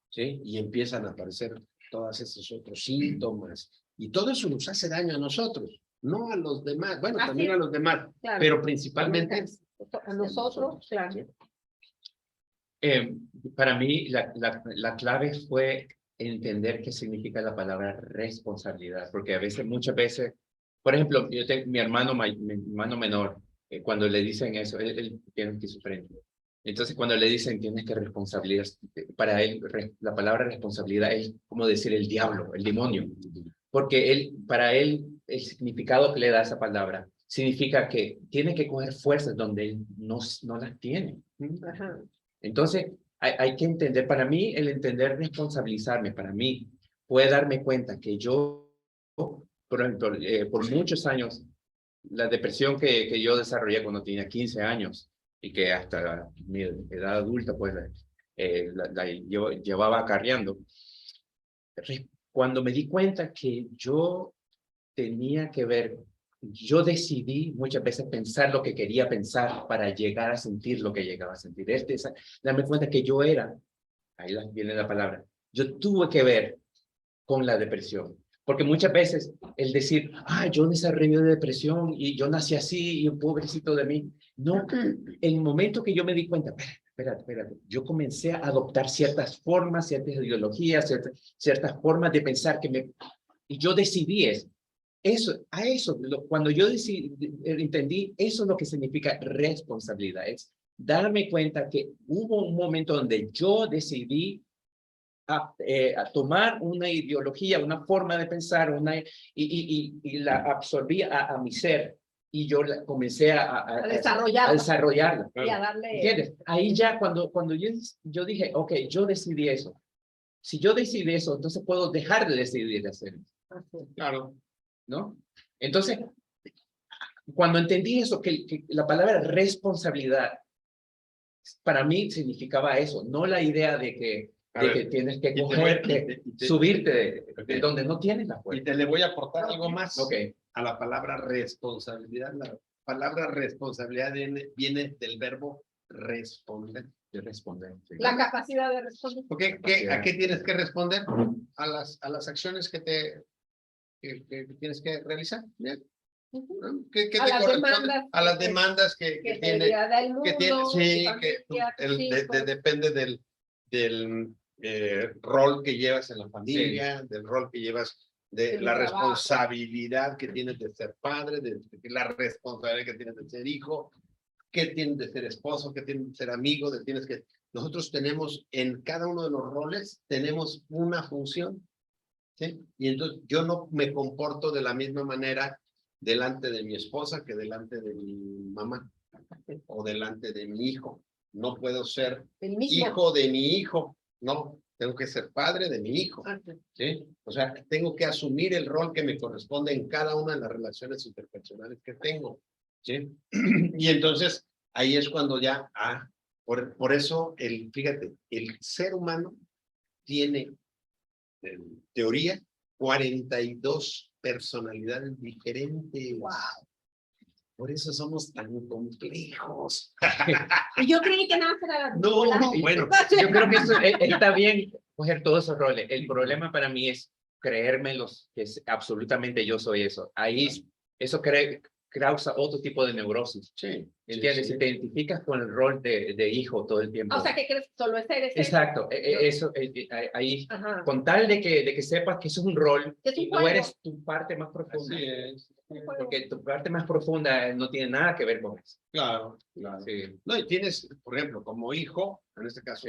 ¿sí? Y empiezan a aparecer todos esos otros síntomas. Y todo eso nos hace daño a nosotros, no a los demás. Bueno, también a los demás, claro, pero principalmente a nosotros, claro. ¿sí? Para mí, la clave fue entender qué significa la palabra responsabilidad, porque muchas veces, por ejemplo, yo tengo mi hermano menor, cuando le dicen eso, él tiene esquizofrenia. Entonces, cuando le dicen tienes que responsabilidad, para él la palabra responsabilidad es como decir el diablo, el demonio, porque para él el significado que le da esa palabra significa que tiene que coger fuerzas donde él no las tiene. Ajá. Entonces, hay que entender, para mí, el entender responsabilizarme, para mí, puede darme cuenta que yo, por ejemplo, por muchos años, la depresión que yo desarrollé cuando tenía 15 años y que hasta mi edad adulta, pues, yo llevaba acarreando. Cuando me di cuenta que yo tenía que ver, yo decidí muchas veces pensar lo que quería pensar para llegar a sentir lo que llegaba a sentir. Darme cuenta que yo era, ahí viene la palabra, yo tuve que ver con la depresión. Porque muchas veces el decir, yo desarrollé depresión y yo nací así y un pobrecito de mí. No, el momento que yo me di cuenta, espérate, yo comencé a adoptar ciertas formas, ciertas ideologías, ciertas formas de pensar y yo decidí eso. Cuando yo entendí, eso es lo que significa responsabilidad. Es darme cuenta que hubo un momento donde yo decidí a tomar una ideología, una forma de pensar, y la absorbí a mi ser, y yo comencé a desarrollarla. Y a darle... ¿Entiendes? Ahí ya cuando yo dije, ok, yo decidí eso. Si yo decidí eso, entonces puedo dejar de decidir hacer eso. Claro. ¿No? Entonces, cuando entendí eso, que la palabra responsabilidad, para mí significaba eso, no la idea de que tienes que subirte de donde no tienes la fuerza. Y te le voy a aportar algo más Okay. a la palabra responsabilidad. La palabra responsabilidad viene del verbo responder. De responder. Sí. La capacidad de responder. ¿A qué tienes que responder? A las acciones que tienes que realizar. ¿Qué te corresponde? A las demandas que tiene. Depende del rol que llevas en la familia, del rol que llevas de mi la trabajo. responsabilidad que tienes de ser padre, de la responsabilidad que tienes de ser hijo, que tienes de ser esposo, que tienes de ser amigo, de tienes que... Nosotros tenemos en cada uno de los roles, tenemos una función, ¿sí? Y entonces yo no me comporto de la misma manera delante de mi esposa que delante de mi mamá o delante de mi hijo. No puedo ser El mismo. hijo de mi hijo, no, tengo que ser padre de mi hijo, Ok. ¿sí? O sea, tengo que asumir el rol que me corresponde en cada una de las relaciones interpersonales que tengo, ¿sí? Y entonces, ahí es cuando ya, por eso, fíjate, el ser humano tiene, en teoría, 42 personalidades diferentes. Wow. Por eso somos tan complejos. Y yo creí que nada más era la No, bueno, Yo creo que eso está bien coger todos esos roles. El problema para mí es creérmelos, que absolutamente yo soy eso. Ahí eso causa otro tipo de neurosis. sí. ¿Entiendes? Sí, Si te identificas con el rol de hijo todo el tiempo. O sea, ¿qué crees? Solo es eres eso. Exacto, eso, ahí, Ajá. con tal de que sepas que eso es un rol Que es un y no juego. eres tu parte más profunda. Así es. Porque tu parte más profunda no tiene nada que ver con eso. Claro, claro. Sí. No, y tienes, por ejemplo, como hijo, en este caso,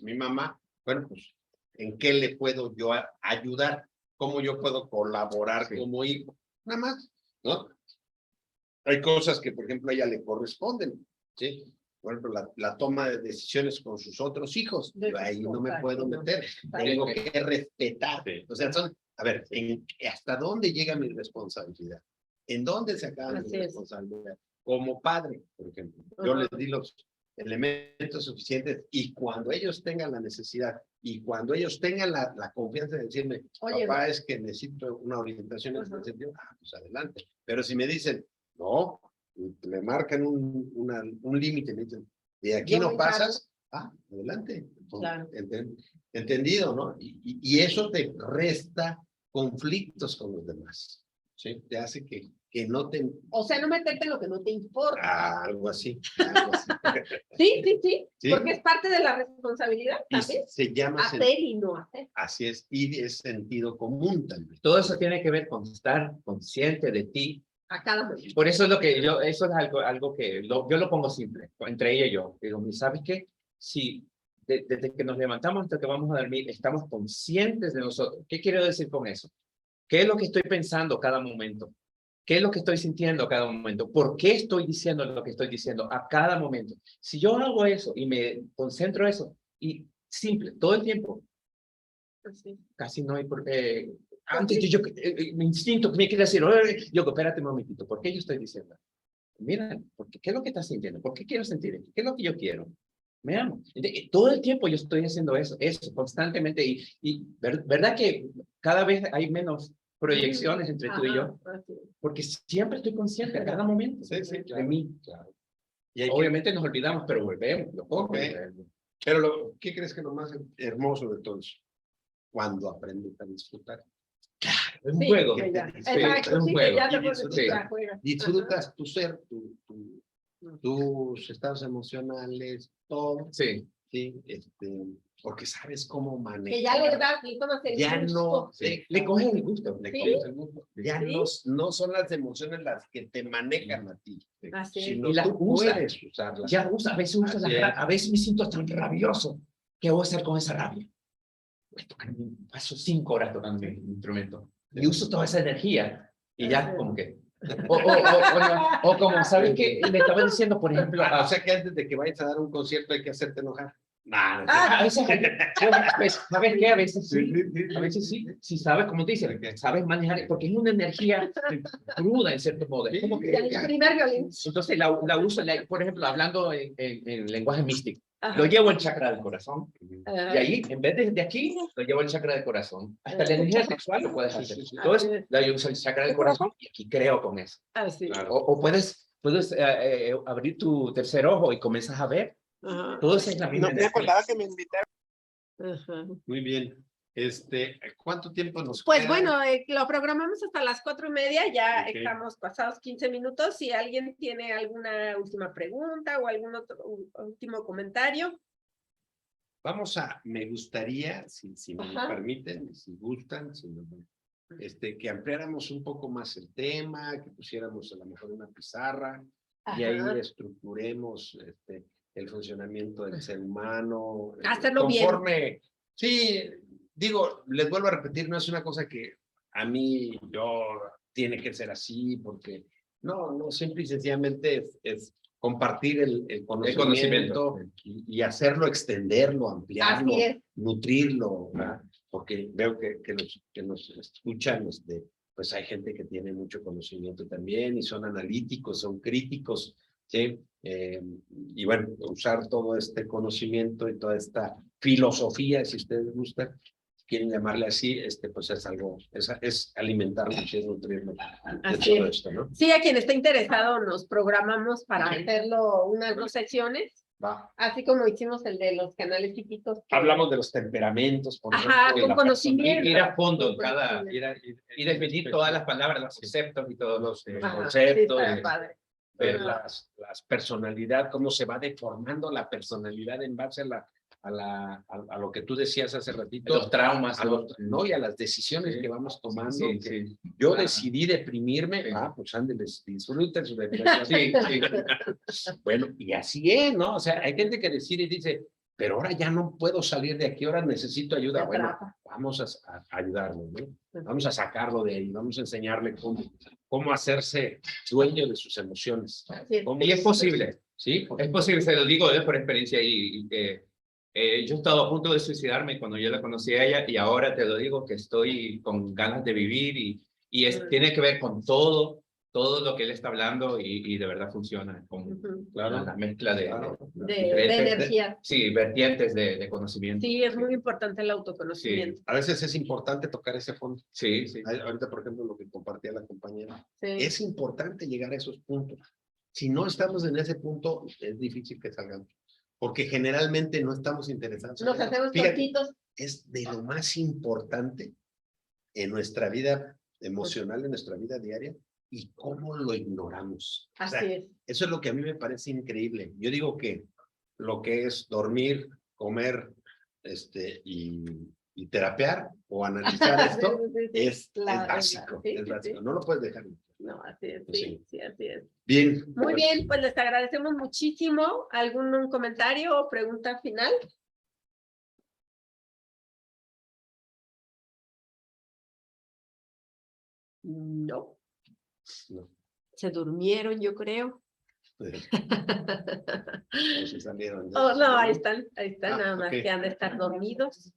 mi mamá, bueno, pues, ¿en qué le puedo yo ayudar? ¿Cómo yo puedo colaborar como hijo? Nada más, ¿no? Hay cosas que, por ejemplo, a ella le corresponden, ¿sí? Por ejemplo, la toma de decisiones con sus otros hijos. Yo ahí no me puedo meter. Tengo que respetar. O sea, a ver, ¿hasta dónde llega mi responsabilidad? ¿En dónde se acaba mi responsabilidad? Como padre, por ejemplo. Yo les di los elementos suficientes y cuando ellos tengan la necesidad y cuando ellos tengan la confianza de decirme, Oye, papá, es que necesito una orientación en este sentido, pues adelante. Pero si me dicen, no, le marcan un límite, me dicen, de aquí Yo no me pasas, adelante. Claro. Entendido, ¿no? Y eso te resta conflictos con los demás, ¿sí? Te hace que no te... O sea, no meterte en lo que no te importa. Algo así. Sí, sí, sí, Sí. porque es parte de la responsabilidad Y también. se llama... Hacer y no hacer. Así es, y es sentido común también. Todo eso tiene que ver con estar consciente de ti. A cada momento. Por eso es eso es algo que yo lo pongo simple, entre ella y yo. Digo, ¿sabes qué? Si desde que nos levantamos hasta que vamos a dormir, estamos conscientes de nosotros. ¿Qué quiero decir con eso? ¿Qué es lo que estoy pensando cada momento? ¿Qué es lo que estoy sintiendo a cada momento? ¿Por qué estoy diciendo lo que estoy diciendo a cada momento? Si yo hago eso y me concentro en eso, y simple, todo el tiempo, Sí. casi no hay antes mi instinto me quiere decir, yo digo, espérate un momentito, ¿por qué yo estoy diciendo? Mira, ¿qué es lo que estás sintiendo? ¿Por qué quiero sentir esto? ¿Qué es lo que yo quiero? Me amo. Todo el tiempo yo estoy haciendo eso constantemente. Y ¿verdad que cada vez hay menos proyecciones entre tú y yo? Porque siempre estoy consciente a cada momento de mí. Claro. Obviamente nos olvidamos, pero volvemos. Pero ¿qué crees que es lo más hermoso de todo eso? Cuando aprendes a disfrutar. Es un juego. Sí, Es un juego. Disfrutas tu ser, tus estados emocionales, todo. Sí. Sí, porque sabes cómo manejar. Que ya le das, le tomas el Ya gusto. no Le coges el gusto. le Sí. coges el gusto. Ya Sí. no son las emociones las que te manejan a ti. Así es. Sino Y las tú usas. puedes usarlas. Ya a veces uso Así es. a veces me siento tan rabioso. ¿Qué voy a hacer con esa rabia? Paso 5 horas tocando mi instrumento y uso toda esa energía y ya como que o como sabes que le estaba diciendo, por ejemplo, O sea que antes de que vayas a dar un concierto hay que hacerte enojar. a veces, ¿sabes qué? A veces sí, sí sabes, como te dicen, sabes manejar, porque es una energía cruda en cierto modo. Es como que, El primer violín. entonces la uso, por ejemplo, hablando en lenguaje místico. Ajá. Lo llevo al chakra del corazón. Ah, Y ahí, en vez de aquí, lo llevo al chakra del corazón. Hasta la energía sexual lo puedes hacer. sí. Entonces, lo uso el chakra del corazón y aquí creo con eso. así. O puedes abrir tu tercer ojo y comienzas a ver. Ajá. Todo eso es la misma No me energía. acordaba que me invitaron. Ajá. Muy bien. ¿Cuánto tiempo nos Pues queda? bueno, lo programamos hasta las 4:30, ya Ok. estamos pasados 15 minutos. Si alguien tiene alguna última pregunta o algún otro último comentario. Me gustaría, si me Ajá. permiten, si gustan, que ampliáramos un poco más el tema, que pusiéramos a lo mejor una pizarra y Ajá. ahí estructuremos el funcionamiento del ser humano. Hacerlo bien. Conforme, sí, digo, les vuelvo a repetir, no es una cosa que a mí tiene que ser así, porque no, simple y sencillamente es compartir el conocimiento y hacerlo, extenderlo, ampliarlo, Así es. nutrirlo, ¿verdad? Porque veo que nos escuchan, pues hay gente que tiene mucho conocimiento también y son analíticos, son críticos, ¿sí? Y bueno, usar todo este conocimiento y toda esta filosofía, si ustedes gustan, quieren llamarle así, pues es algo, es alimentarnos y es nutrirnos de Así todo es. esto, ¿no? Sí, a quien esté interesado nos programamos para hacerlo unas 2 sesiones, Va. así como hicimos el de los canales psíquicos. Hablamos de los temperamentos, por Ajá, ejemplo, con la conocimiento. Ir a fondo en Con cada, conocimiento. y definir todas las palabras, los conceptos y todos los Ajá, conceptos, sí, está padade. ver Ajá. las personalidades, cómo se va deformando la personalidad en base a lo que tú decías hace ratito. los traumas, ¿no? Y a las decisiones Sí. que vamos tomando. Sí, que sí. Yo Ajá. decidí deprimirme, Sí. pues ándeles, disfruten su depresión. Sí, sí. Bueno, y así es, ¿no? O sea, hay gente que decide y dice, pero ahora ya no puedo salir de aquí, ahora necesito ayuda. Se Bueno, atrapa. vamos a ayudarlo, ¿no? Vamos a sacarlo de ahí, vamos a enseñarle cómo hacerse dueño de sus emociones. Así es. Y es posible. Sí, Es posible, se lo digo por experiencia y yo he estado a punto de suicidarme cuando yo la conocí a ella y ahora te lo digo que estoy con ganas de vivir y tiene que ver con todo lo que él está hablando y de verdad funciona con claro. la mezcla de energía. Sí, vertientes de conocimiento. Sí, es muy importante el autoconocimiento. A veces es importante tocar ese fondo. Sí, sí. Ahorita, por ejemplo, lo que compartía la compañera, Sí. es importante llegar a esos puntos. Si no estamos en ese punto, es difícil que salgamos, porque generalmente no estamos interesados. Nos hacemos Fíjate, cortitos. es de lo más importante en nuestra vida emocional, en nuestra vida diaria, y cómo lo ignoramos. O sea, Así es. eso es lo que a mí me parece increíble. Yo digo que lo que es dormir, comer, y terapear o analizar esto es básico. Sí, Es básico. sí. No lo puedes dejar. No, así es, sí, así es. Bien. Muy bien, pues les agradecemos muchísimo. ¿Algún comentario o pregunta final? No. Se durmieron, yo creo. Se salieron. Oh, no, ahí están, nada más ok. que han de estar dormidos.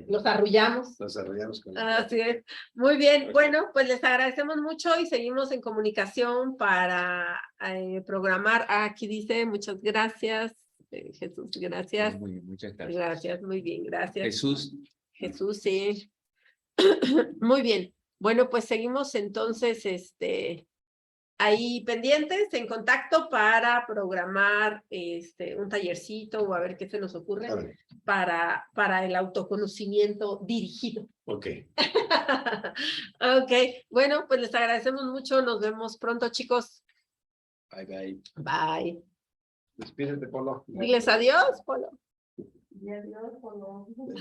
Los arrullamos. Nos arrollamos con Así es. Muy bien, bueno, pues les agradecemos mucho y seguimos en comunicación para programar. Aquí dice, muchas gracias. Jesús, gracias. Muchas gracias. Gracias, muy bien, gracias. Jesús, sí. Muy bien. Bueno, pues seguimos entonces, ahí pendientes, en contacto para programar un tallercito o a ver qué se nos ocurre para el autoconocimiento dirigido. Ok. Ok, bueno, pues les agradecemos mucho. Nos vemos pronto, chicos. Bye, bye. Bye. Despídete, Polo. Diles adiós, Polo. Adiós, Polo.